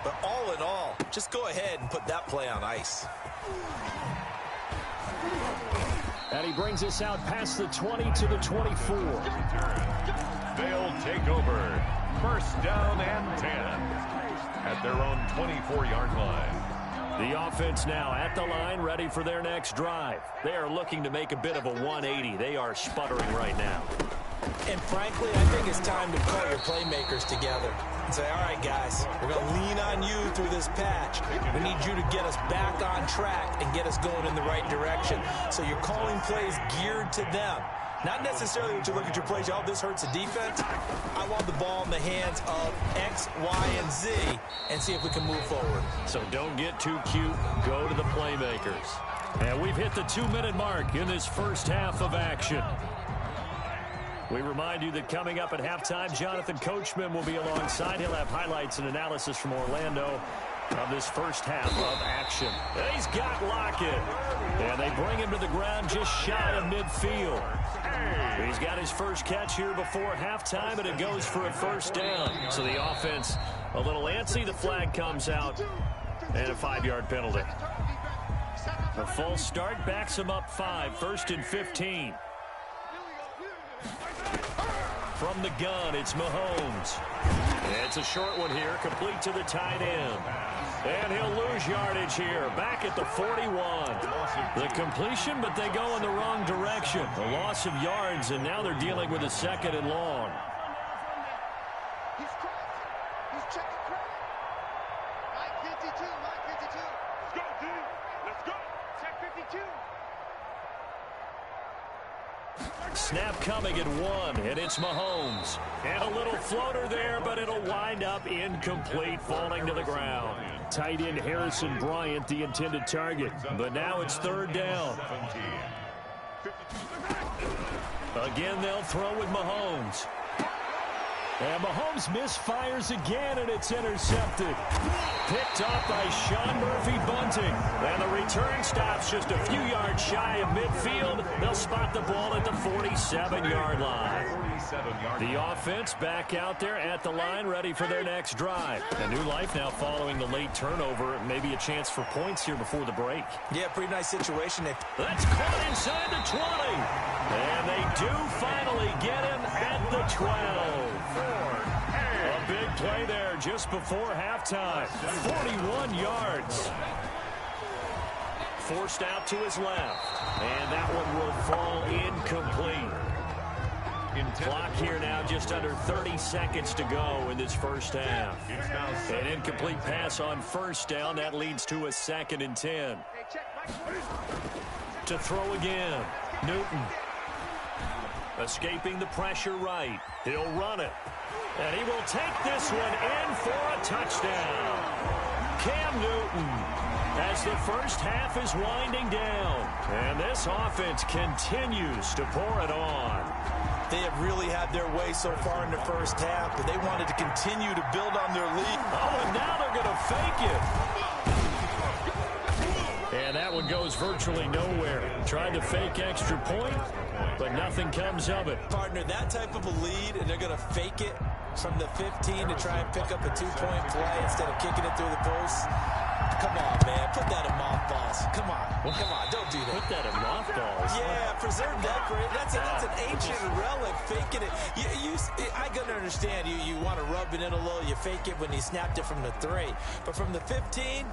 [SPEAKER 5] But all in all, just go ahead and put that play on ice.
[SPEAKER 4] And he brings us out past the 20 to the 24.
[SPEAKER 3] They'll take over. First down and 10. At their own 24-yard line.
[SPEAKER 4] The offense now at the line, ready for their next drive. They are looking to make a bit of a 180. They are sputtering right now.
[SPEAKER 5] And frankly, I think it's time to call your playmakers together and say, all right, guys, we're going to lean on you through this patch. We need you to get us back on track and get us going in the right direction. So you're calling plays geared to them. Not necessarily when you look at your plays, oh, this hurts the defense. I want the ball in the hands of X, Y, and Z and see if we can move forward.
[SPEAKER 4] So don't get too cute. Go to the playmakers. And we've hit the 2-minute mark in this first half of action. We remind you that coming up at halftime, Jonathan Coachman will be alongside. He'll have highlights and analysis from Orlando of this first half of action. And he's got Lockett. And they bring him to the ground just shy of midfield. He's got his first catch here before halftime, and it goes for a first down. So the offense a little antsy. The flag comes out, and a 5-yard penalty. A false start backs him up 5, 1st and 15. From the gun, it's Mahomes. It's a short one here, complete to the tight end. And he'll lose yardage here, back at the 41. The completion, but they go in the wrong direction. A loss of yards, and now they're dealing with a 2nd and long.
[SPEAKER 6] He's checking credit. Line 52, line 52. Let's go, dude. Let's go. Check 52.
[SPEAKER 4] Snap coming at 1, and it's Mahomes. And a little floater there, but it'll wind up incomplete, falling to the ground. tight end Harrison Bryant the intended target. But now it's third down. Again, they'll throw with Mahomes. And Mahomes misfires again, and it's intercepted. Picked off by Sean Murphy-Bunting. And the return stops just a few yards shy of midfield. They'll spot the ball at the 47-yard line. The offense back out there at the line, ready for their next drive. A new life now following the late turnover. Maybe a chance for points here before the break.
[SPEAKER 5] Yeah, pretty nice situation.
[SPEAKER 4] That's caught inside the 20. And they do finally get him at the 12. A big play there just before halftime. 41 yards. Forced out to his left. And that one will fall incomplete. Clock here now just under 30 seconds to go in this first half. An incomplete pass on first down. That leads to a 2nd and 10. To throw again. Newton. Escaping the pressure right. He'll run it. And he will take this one in for a touchdown. Cam Newton, as the first half is winding down. And this offense continues to pour it on.
[SPEAKER 5] They have really had their way so far in the first half, but they wanted to continue to build on their lead.
[SPEAKER 4] Oh, and now they're going to fake it. And that one goes virtually nowhere. Tried to fake extra point, but nothing comes of it.
[SPEAKER 5] Partner, that type of a lead, and they're going to fake it from the 15 to try and pick up a 2-point play instead of kicking it through the post. Come on, man. Put that in mothballs. Come on. Come on. Don't do that.
[SPEAKER 4] Put that in mothballs.
[SPEAKER 5] Yeah, preserve that for it. That's an ancient relic. Faking it. I can understand. You want to rub it in a little. You fake it when you snapped it from the 3. But from the 15,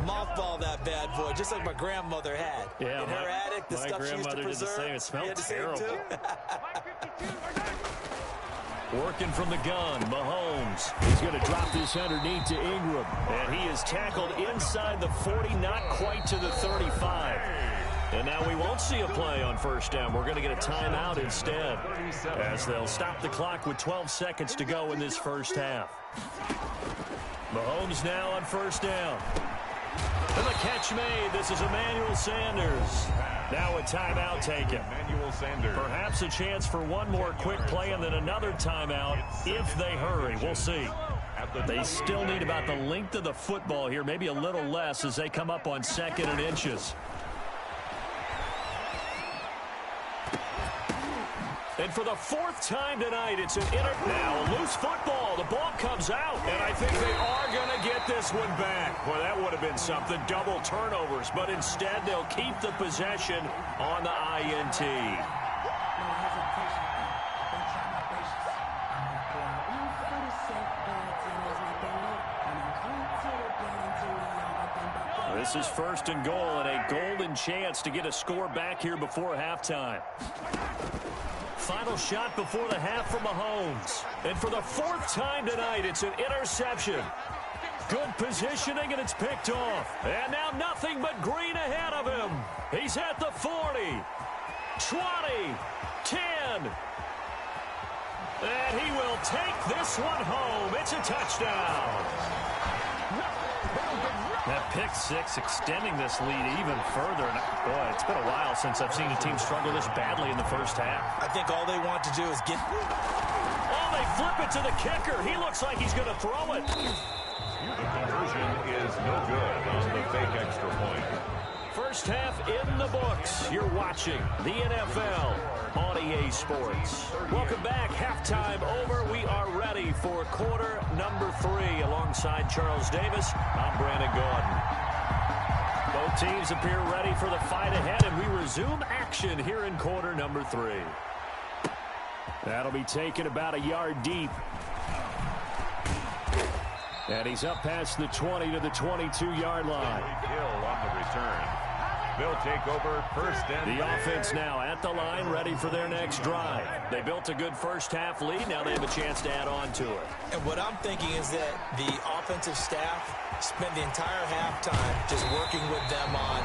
[SPEAKER 5] mothball that bad boy, just like my grandmother had.
[SPEAKER 4] Yeah,
[SPEAKER 5] in her attic, the stuff she used to preserve.
[SPEAKER 4] Did the same. It smelled terrible.
[SPEAKER 5] Too.
[SPEAKER 4] Working from the gun, Mahomes. He's going to drop this underneath to Ingram. And he is tackled inside the 40, not quite to the 35. And now we won't see a play on first down. We're going to get a timeout instead, as they'll stop the clock with 12 seconds to go in this first half. Mahomes now on first down. And the catch made. This is Emmanuel Sanders. Now a timeout taken.
[SPEAKER 3] Emmanuel Sanders.
[SPEAKER 4] Perhaps a chance for one more quick play and then another timeout if they hurry. We'll see. They still need about the length of the football here, maybe a little less as they come up on 2nd and inches. And for the 4th time tonight, it's an now a loose football. The ball comes out, and I think they are going to get this one back. Well, that would have been something, double turnovers. But instead, they'll keep the possession on the INT. This is 1st and goal, and a golden chance to get a score back here before halftime. Final shot before the half from Mahomes. And for the 4th time tonight, it's an interception. Good positioning, and it's picked off. And now nothing but green ahead of him. He's at the 40, 20, 10. And he will take this one home. It's a touchdown. That pick 6 extending this lead even further. And boy, it's been a while since I've seen a team struggle this badly in the first half.
[SPEAKER 5] I think all they want to do is get...
[SPEAKER 4] Oh, they flip it to the kicker. He looks like he's going to throw it.
[SPEAKER 3] The conversion is no good on the fake extra point.
[SPEAKER 4] First half in the books. You're watching the NFL on EA Sports. Welcome back. Halftime over. We are ready for quarter number 3. Alongside Charles Davis, I'm Brandon Gordon. Both teams appear ready for the fight ahead, and we resume action here in quarter number 3. That'll be taken about a yard deep. And he's up past the 20 to the 22-yard line.
[SPEAKER 3] Hill on the return. They'll take over 1st and
[SPEAKER 4] The offense now at the line, ready for their next drive. They built a good first half lead. Now they have a chance to add on to it.
[SPEAKER 5] And what I'm thinking is that the offensive staff spent the entire halftime just working with them on,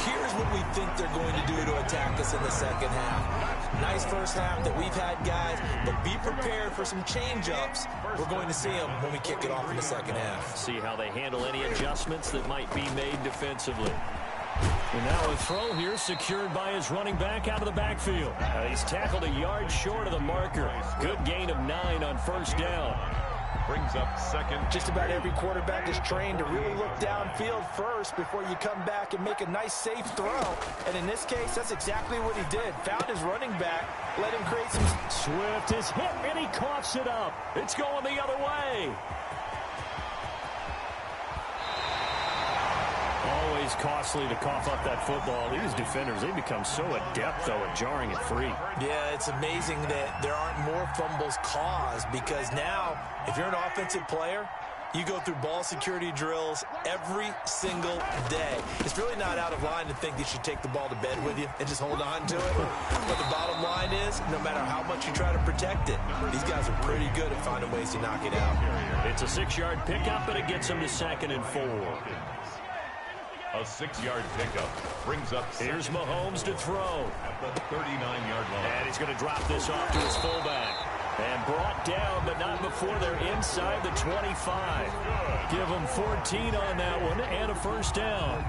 [SPEAKER 5] here's what we think they're going to do to attack us in the second half. Nice first half that we've had, guys, but be prepared for some change-ups. We're going to see them when we kick it off in the second half.
[SPEAKER 4] See how they handle any adjustments that might be made defensively. And now a throw here secured by his running back out of the backfield. He's tackled a yard short of the marker. Good gain of 9 on first down.
[SPEAKER 3] Brings up second.
[SPEAKER 5] Just about every quarterback is trained to really look downfield first before you come back and make a nice, safe throw. And in this case, that's exactly what he did. Found his running back, let him create some...
[SPEAKER 4] Swift is hit, and he coughs it up. It's going the other way. Always costly to cough up that football. These defenders, they become so adept, though, at jarring it free.
[SPEAKER 5] Yeah, it's amazing that there aren't more fumbles caused, because now, if you're an offensive player, you go through ball security drills every single day. It's really not out of line to think you should take the ball to bed with you and just hold on to it. But the bottom line is, no matter how much you try to protect it, these guys are pretty good at finding ways to knock it out.
[SPEAKER 4] It's a 6-yard pickup, but it gets them to 2nd and 4.
[SPEAKER 3] A 6-yard pickup brings up.
[SPEAKER 4] Here's Mahomes to throw.
[SPEAKER 3] At the 39-yard line.
[SPEAKER 4] And he's going to drop this off to his fullback. And brought down, but not before they're inside the 25. Give them 14 on that one and a first down.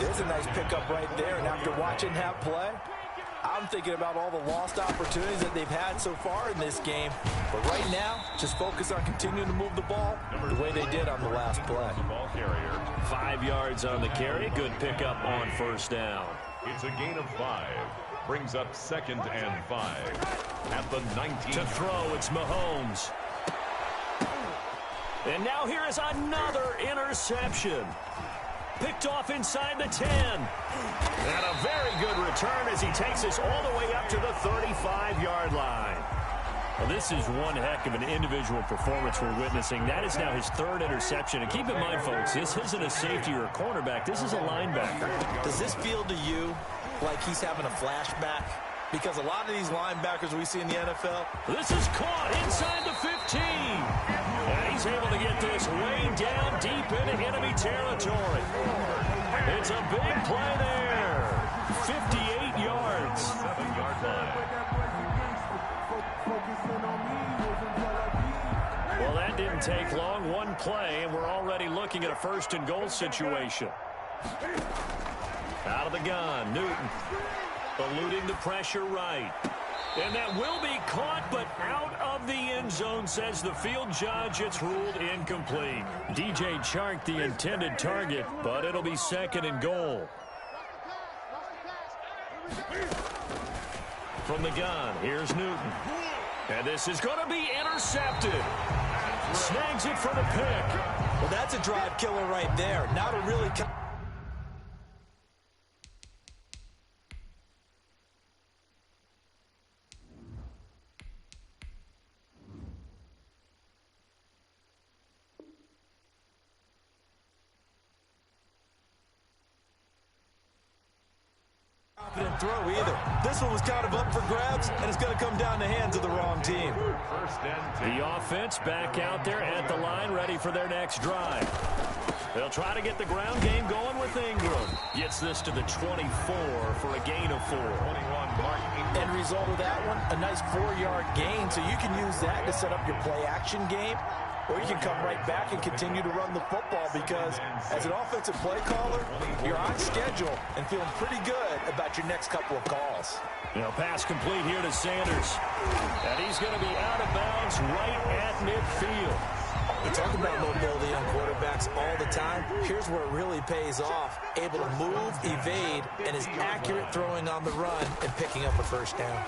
[SPEAKER 5] There's a nice pickup right there. And after watching that play, I'm thinking about all the lost opportunities that they've had so far in this game. But right now, just focus on continuing to move the ball the way they did on the last play.
[SPEAKER 4] 5 yards on the carry. Good pickup on first down.
[SPEAKER 3] It's a gain of 5. Brings up 2nd and 5. At the 19.
[SPEAKER 4] To throw, it's Mahomes. And now here is another interception. Picked off inside the 10. And a very good return as he takes us all the way up to the 35-yard line. Well, this is one heck of an individual performance we're witnessing. That is now his 3rd interception. And keep in mind, folks, this isn't a safety or a cornerback. This is a linebacker.
[SPEAKER 5] Does this feel to you like he's having a flashback? Because a lot of these linebackers we see in the NFL.
[SPEAKER 4] This is caught inside the 15. And he's able to get this way down deep into enemy territory. It's a big play there. 58 yards.
[SPEAKER 3] 7-yard line.
[SPEAKER 4] Well, that didn't take long. One play, and we're already looking at a 1st and goal situation. Out of the gun, Newton. Eluding the pressure right. And that will be caught, but out of the end zone, says the field judge. It's ruled incomplete. DJ Chark, the intended target, but it'll be 2nd and goal. From the gun, here's Newton. And this is going to be intercepted. Snags it for the pick.
[SPEAKER 5] Well, that's a drive killer right there. Now to really... throw either. This one was kind of up for grabs, and it's going to come down the hands of the wrong team.
[SPEAKER 4] The offense back out there at the line, ready for their next drive. They'll try to get the ground game going with Ingram. Gets this to the 24 for a gain of 4.
[SPEAKER 5] End result of that one, a nice 4-yard gain, so you can use that to set up your play-action game. Or you can come right back and continue to run the football, because as an offensive play caller, you're on schedule and feeling pretty good about your next couple of calls.
[SPEAKER 4] Pass complete here to Sanders. And he's going to be out of bounds right at midfield.
[SPEAKER 5] We talk about mobility on quarterbacks all the time. Here's where it really pays off. Able to move, evade, and is accurate throwing on the run and picking up a first down.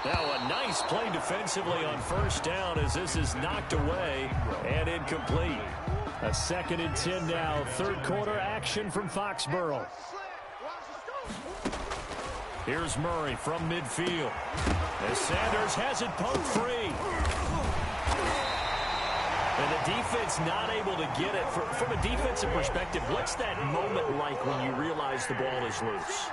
[SPEAKER 4] Now a nice play defensively on first down as this is knocked away and incomplete. A 2nd and 10 now. 3rd quarter action from Foxborough. Here's Murray from midfield. As Sanders has it poked free. And the defense not able to get it. From a defensive perspective, what's that moment like when you realize the ball is loose?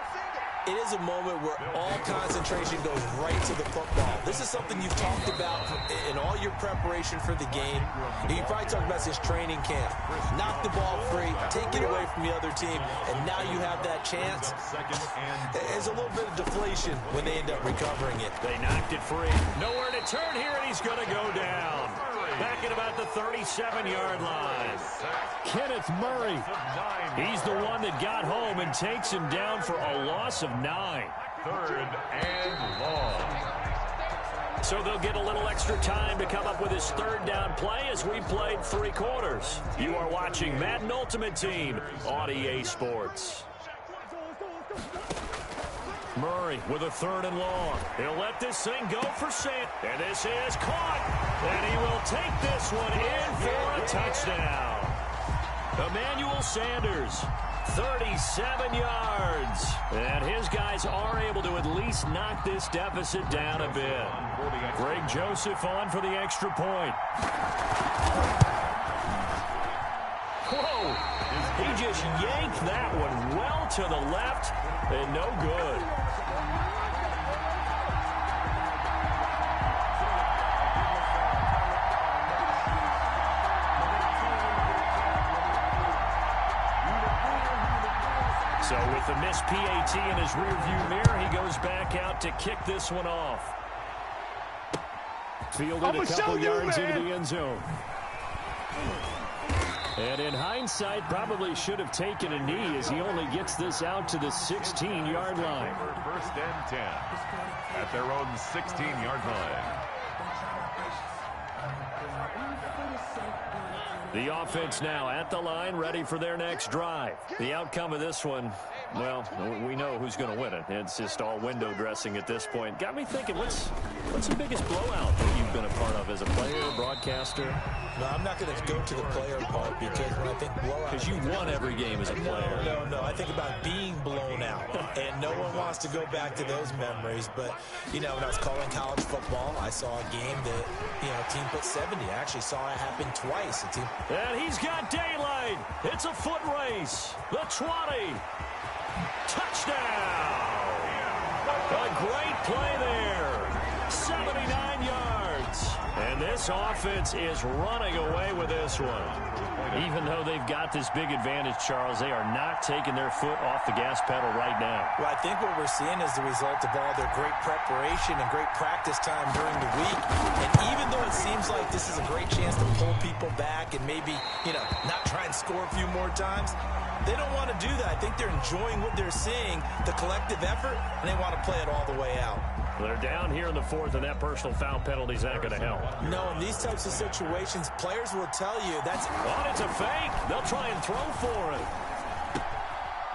[SPEAKER 5] It is a moment where all concentration goes right to the football. This is something you've talked about in all your preparation for the game. You probably talked about this training camp. Knock the ball free, take it away from the other team, and now you have that chance. There's a little bit of deflation when they end up recovering it.
[SPEAKER 4] They knocked it free. Nowhere to turn here, and he's going to go down. Back at about the 37-yard line. Kenneth Murray. He's the one that got home and takes him down for a loss of 9.
[SPEAKER 3] 3rd and long.
[SPEAKER 4] So they'll get a little extra time to come up with his 3rd down play as we played 3 quarters. You are watching Madden Ultimate Team on EA Sports. Murray with a 3rd and long. He'll let this thing go for Sand. And this is caught. And he will take this one in for a touchdown. Emmanuel Sanders, 37 yards. And his guys are able to at least knock this deficit down a bit. Greg Joseph on for the extra point. Whoa! He just yanked that one well to the left and no good. So with the missed PAT in his rearview mirror, he goes back out to kick this one off. Fielded a couple yards into the end zone. And in hindsight, probably should have taken a knee as he only gets this out to the 16-yard line.
[SPEAKER 3] 1st and 10 at their own 16-yard line.
[SPEAKER 4] The offense now at the line, ready for their next drive. The outcome of this one, well, we know who's going to win it. It's just all window dressing at this point. Got me thinking, what's the biggest blowout that you've been a part of as a player, broadcaster?
[SPEAKER 5] No, I'm not going to go to the player part because when I think blowout...
[SPEAKER 4] Because you won every game as a player.
[SPEAKER 5] No. I think about being blown out. And no one wants to go back to those memories. But, you know, when I was calling college football, I saw a game that, you know, a team put 70. I actually saw it happen twice.
[SPEAKER 4] And he's got daylight. It's a foot race. The 20. Touchdown. A great play there. 79 yards. And this offense is running away with this one. Even though they've got this big advantage, Charles, they are not taking their foot off the gas pedal right now.
[SPEAKER 5] Well, I think what we're seeing is the result of all their great preparation and great practice time during the week. And even though it seems like this is a great chance to pull people back and maybe, you know, not try and score a few more times, they don't want to do that. I think they're enjoying what they're seeing, the collective effort, and they want to play it all the way out.
[SPEAKER 4] They're down here in the 4th, and that personal foul penalty is not going to help.
[SPEAKER 5] No, in these types of situations, players will tell you that's...
[SPEAKER 4] Oh, it's a fake. They'll try and throw for it.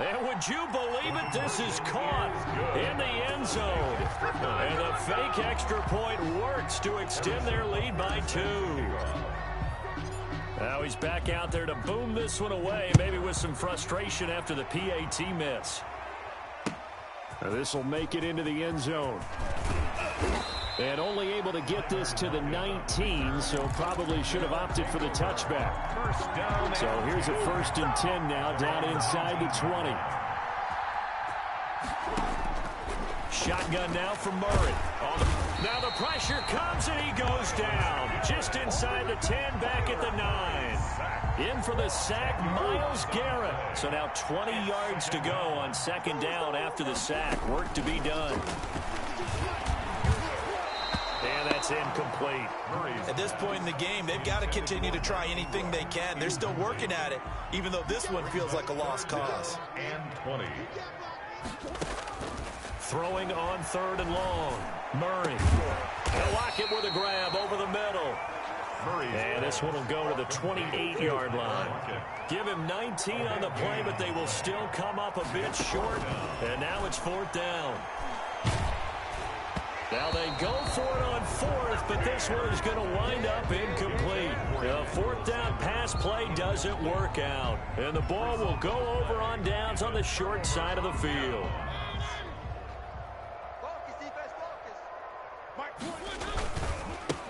[SPEAKER 4] And would you believe it? This is caught in the end zone. And the fake extra point works to extend their lead by 2. Now he's back out there to boom this one away, maybe with some frustration after the PAT miss. This will make it into the end zone. And only able to get this to the 19, so probably should have opted for the touchback. So here's a 1st and 10 now, down inside the 20. Shotgun now from Murray. Now the pressure comes and he goes down. Just inside the 10, back at the 9. In for the sack, Myles Garrett. So now 20 yards to go on 2nd down after the sack. Work to be done. And that's incomplete.
[SPEAKER 5] At this point in the game, they've got to continue to try anything they can. They're still working at it, even though this one feels like a lost cause.
[SPEAKER 3] And 20.
[SPEAKER 4] Throwing on 3rd and long. Murray. They'll lock it with a grab over the middle. And this one will go to the 28-yard line. Give him 19 on the play, but they will still come up a bit short. And now it's 4th down. Now they go for it on 4th, but this one is going to wind up incomplete. The 4th down pass play doesn't work out. And the ball will go over on downs on the short side of the field.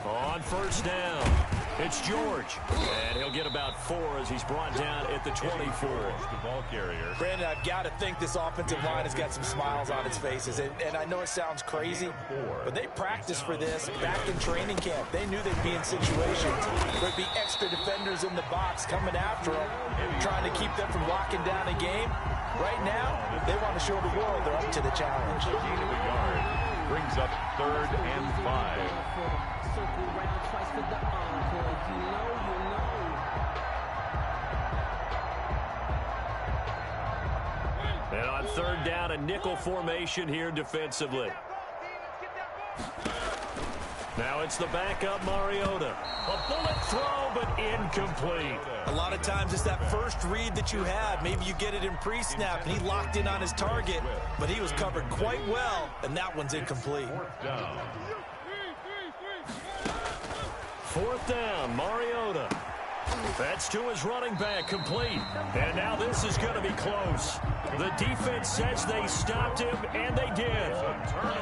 [SPEAKER 4] On 1st down, It's George. And he'll get about 4 as he's brought down at the 24.
[SPEAKER 3] The ball carrier.
[SPEAKER 5] Brandon, I've got to think this offensive line has got some smiles on its faces. And I know it sounds crazy, but they practiced for this back in training camp. They knew they'd be in situations where there'd be extra defenders in the box coming after them, trying to keep them from locking down a game. Right now, they want to show the world they're up to the challenge.
[SPEAKER 3] Gain of a yard. Brings up 3rd and 5.
[SPEAKER 9] Circle round twice for the encore. If you know, you know.
[SPEAKER 4] And on 3rd down, a nickel formation here defensively. Now it's the backup Mariota. A bullet throw, but incomplete.
[SPEAKER 5] A lot of times it's that first read that you have. Maybe you get it in pre-snap, and he locked in on his target, but he was covered quite well, and that one's incomplete.
[SPEAKER 4] 4th down, Mariota. That's to his running back, complete. And now this is going to be close. The defense says they stopped him, and they did.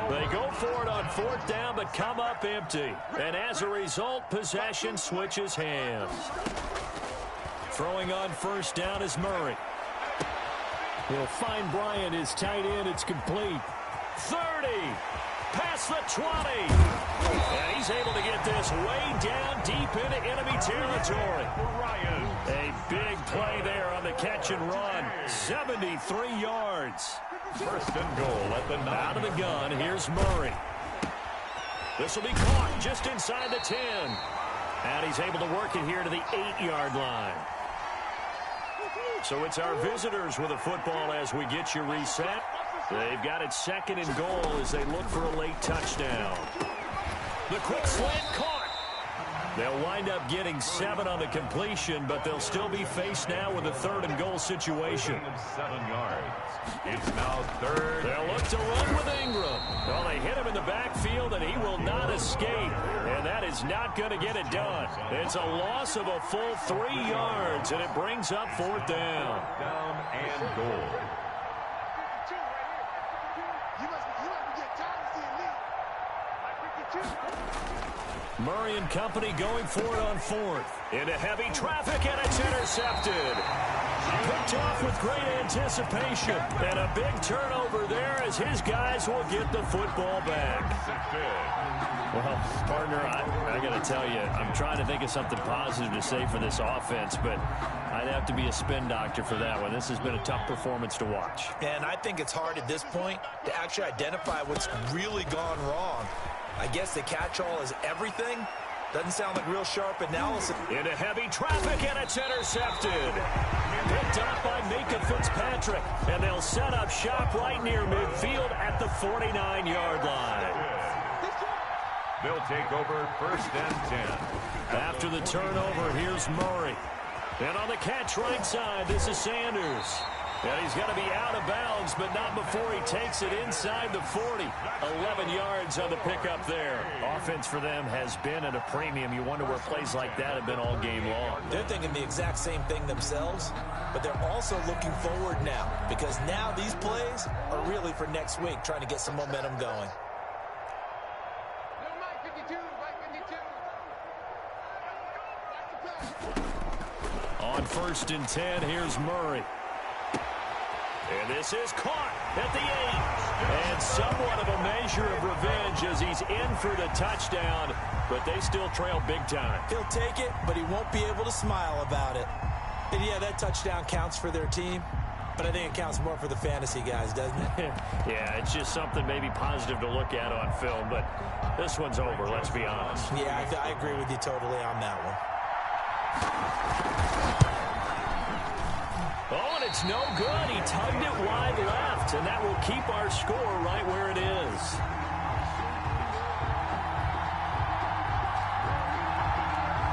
[SPEAKER 4] They go for it on 4th down, but come up empty. And as a result, possession switches hands. Throwing on 1st down is Murray. He'll find Bryant, his tight end. It's complete. 30. Past the 20. And he's able to get this way down deep into enemy territory. A big play there on the catch and run. 73 yards.
[SPEAKER 3] 1st and goal at the 9.
[SPEAKER 4] Out of the gun, here's Murray. This will be caught just inside the 10. And he's able to work it here to the 8-yard line. So it's our visitors with a football as we get you reset. They've got it 2nd and goal as they look for a late touchdown. The quick slant caught. They'll wind up getting 7 on the completion, but they'll still be faced now with a 3rd and goal situation.
[SPEAKER 3] 7 yards. It's now 3rd.
[SPEAKER 4] They'll look to run with Ingram. Well, they hit him in the backfield, and he will not escape. And that is not going to get it done. It's a loss of a full 3 yards, and it brings up 4th down.
[SPEAKER 3] Down and goal.
[SPEAKER 4] Murray and company going for it on 4th. Into heavy traffic, and it's intercepted. Picked off with great anticipation. And a big turnover there as his guys will get the football back. Well, partner, I got to tell you, I'm trying to think of something positive to say for this offense, but I'd have to be a spin doctor for that one. This has been a tough performance to watch.
[SPEAKER 5] And I think it's hard at this point to actually identify what's really gone wrong. I guess the catch-all is everything. Doesn't sound like real sharp analysis.
[SPEAKER 4] Into heavy traffic, and it's intercepted. Picked up by Micah Fitzpatrick, and they'll set up shop right near midfield at the 49-yard line.
[SPEAKER 3] They'll take over 1st and 10.
[SPEAKER 4] After the turnover, here's Murray. And on the catch right side, this is Sanders. And he's going to be out of bounds, but not before he takes it inside the 40. 11 yards on the pickup there. Offense for them has been at a premium. You wonder where plays like that have been all game long.
[SPEAKER 5] They're thinking the exact same thing themselves, but they're also looking forward now, because now these plays are really for next week, trying to get some momentum going.
[SPEAKER 4] On 1st and 10, here's Murray. And this is caught at the 8. And somewhat of a measure of revenge as he's in for the touchdown, but they still trail big time.
[SPEAKER 5] He'll take it, but he won't be able to smile about it. And yeah, that touchdown counts for their team, but I think it counts more for the fantasy guys, doesn't it?
[SPEAKER 4] Yeah, it's just something maybe positive to look at on film, but this one's over, let's be honest.
[SPEAKER 5] Yeah, I agree with you totally on that one.
[SPEAKER 4] Oh, and it's no good. He tugged it wide left, and that will keep our score right where it is.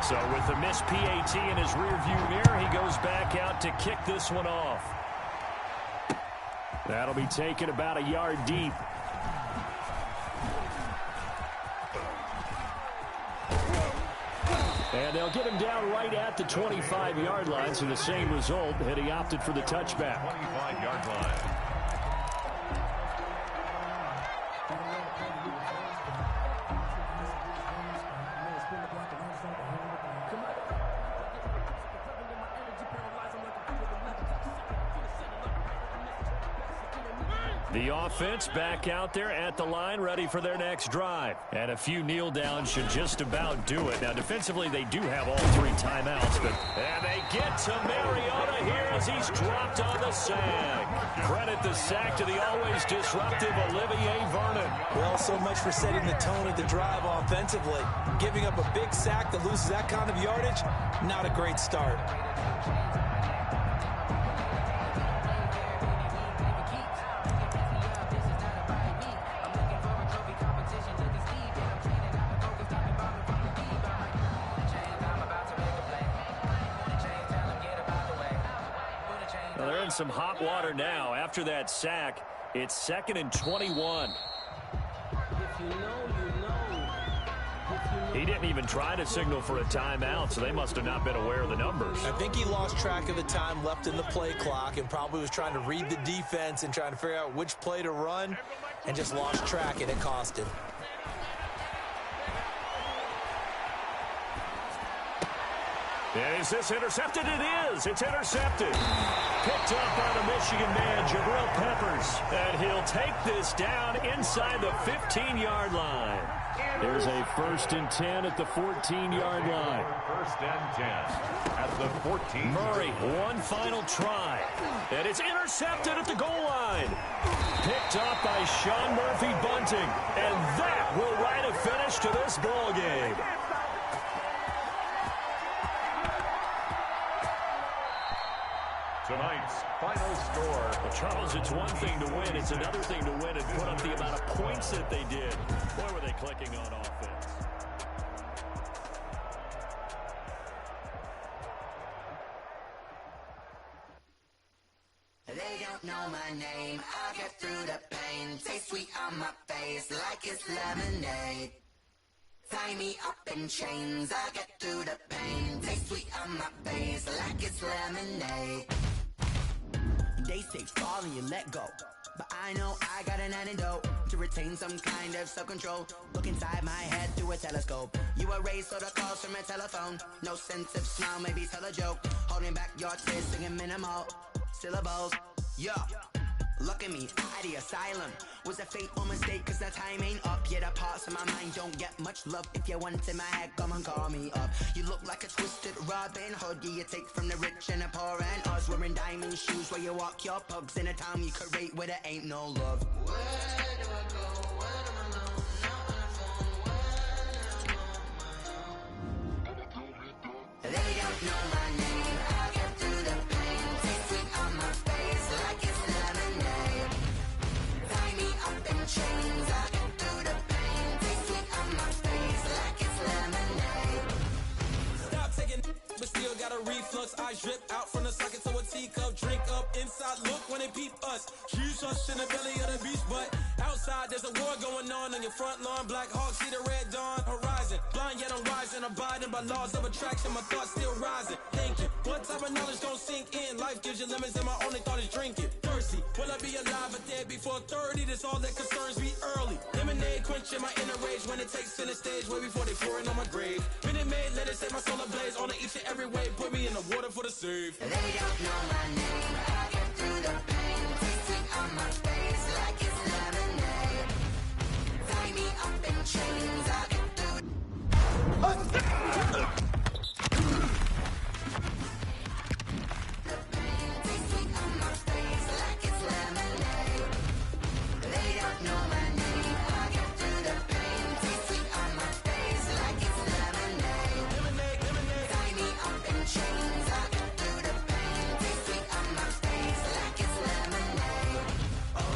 [SPEAKER 4] So with the missed PAT in his rearview mirror, he goes back out to kick this one off. That'll be taken about a yard deep. And they'll get him down right at the 25-yard line, so the same result, had he opted for the touchback.
[SPEAKER 3] 25-yard line.
[SPEAKER 4] The offense back out there at the line, ready for their next drive. And a few kneel downs should just about do it. Now, defensively, they do have all 3 timeouts. And they get to Mariota here as he's dropped on the sag. Credit the sack to the always disruptive Olivier Vernon.
[SPEAKER 5] Well, so much for setting the tone of the drive offensively. Giving up a big sack that loses that kind of yardage, not a great start.
[SPEAKER 4] They're in some hot water now. After that sack, it's 2nd and 21. He didn't even try to signal for a timeout, so they must have not been aware of the numbers.
[SPEAKER 5] I think he lost track of the time left in the play clock and probably was trying to read the defense and trying to figure out which play to run and just lost track, and it cost him.
[SPEAKER 4] And is this intercepted? It is. It's intercepted. Picked up by the Michigan man, Jabril Peppers. And he'll take this down inside the 15-yard line. There's a 1st and 10 at the 14-yard line.
[SPEAKER 3] 1st and 10 at the 14.
[SPEAKER 4] Murray, one final try. And it's intercepted at the goal line. Picked up by Sean Murphy Bunting. And that will write a finish to this ball game.
[SPEAKER 3] Tonight's final score.
[SPEAKER 4] Well, Charles, it's one thing to win. It's another thing to win and put up the amount of points that they did. Boy, were they clicking on offense.
[SPEAKER 10] They don't know my name. I'll get through the pain. Taste sweet on my face like it's lemonade. Tie me up in chains. I'll get through the pain. Taste sweet on my face like it's lemonade. They say fall and you let go, but I know I got an antidote to retain some kind of self-control. Look inside my head through a telescope. You erase all the calls from a telephone. No sense of smile, maybe tell a joke. Holding back your tears, singing minimal syllables. Yeah, look at me, at the asylum. Was a fate or mistake, cause the time ain't up. Yet the parts of my mind don't get much love. If you want in my head, come and call me up. You look like a twisted Robin Hood. Yeah, you take from the rich and the poor and us. Wearing diamond shoes where you walk your pugs in a town you could rate where there ain't no love. Where do I go? When I'm alone? Not on the phone. When I'm on my own. They don't know my name. I'll get through the pain. Taste sweet on my face like it's lemonade. Tie me up in chains. I'll get through the pain. Taste sweet on my face like it's lemonade.
[SPEAKER 5] Stop taking, but still got a reflux. I drip out from the socket to a teacup. Drink up inside. Look when they peep us. Shoes us in the belly of the beach, but outside there's a war going on your front lawn. Black Hawk see the red dawn horizon. Blind yet I'm rising, abiding by laws of attraction. My thoughts still rising. Thinking, what type of knowledge don't sink in? Life gives you lemons and my only thought is drinking. Thirsty, will I be alive or dead before 30? That's all that concerns me early. Lemonade quenching my inner rage when it takes center stage. Way before they pour it on my grave. Minute Maid, let it set my soul ablaze. On each and every way, put me in the water for the save.
[SPEAKER 10] They don't know my name. I'll get through the pain. Taste sweet on my face like it's lemonade. Tie me up in chains. I'll get through. The pain. Taste sweet on my face like it's lemonade. They don't know my name. I'll get through the pain. Taste sweet on my face like it's lemonade. Tie me up in chains. I'll get through the pain. Taste sweet on my face like it's lemonade. Oh.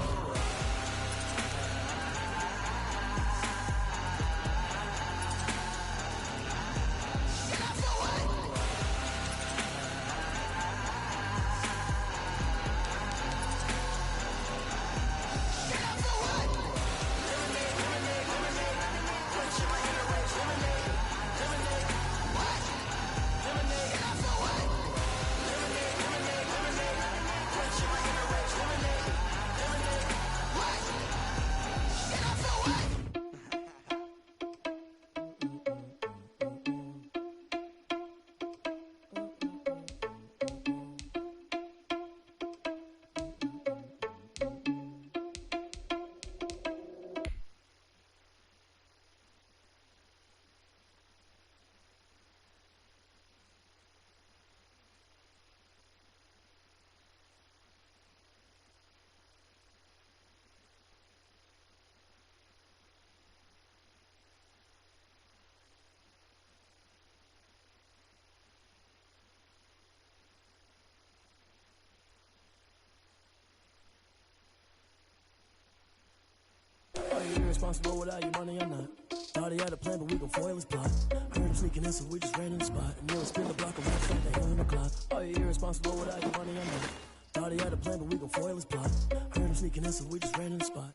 [SPEAKER 11] irresponsible without your money, I'm not. Thought he had a plan, but we gon' foil his plot. Heard him sneaking in, so we just ran in the spot. And you'll spin the block around like they on the clock. Oh, you irresponsible without your money, I'm not. Thought he had a plan, but we gon' foil his plot. Heard him sneaking in, so we just ran in the spot.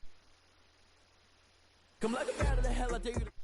[SPEAKER 11] Come like a bat to the hell, I dare you to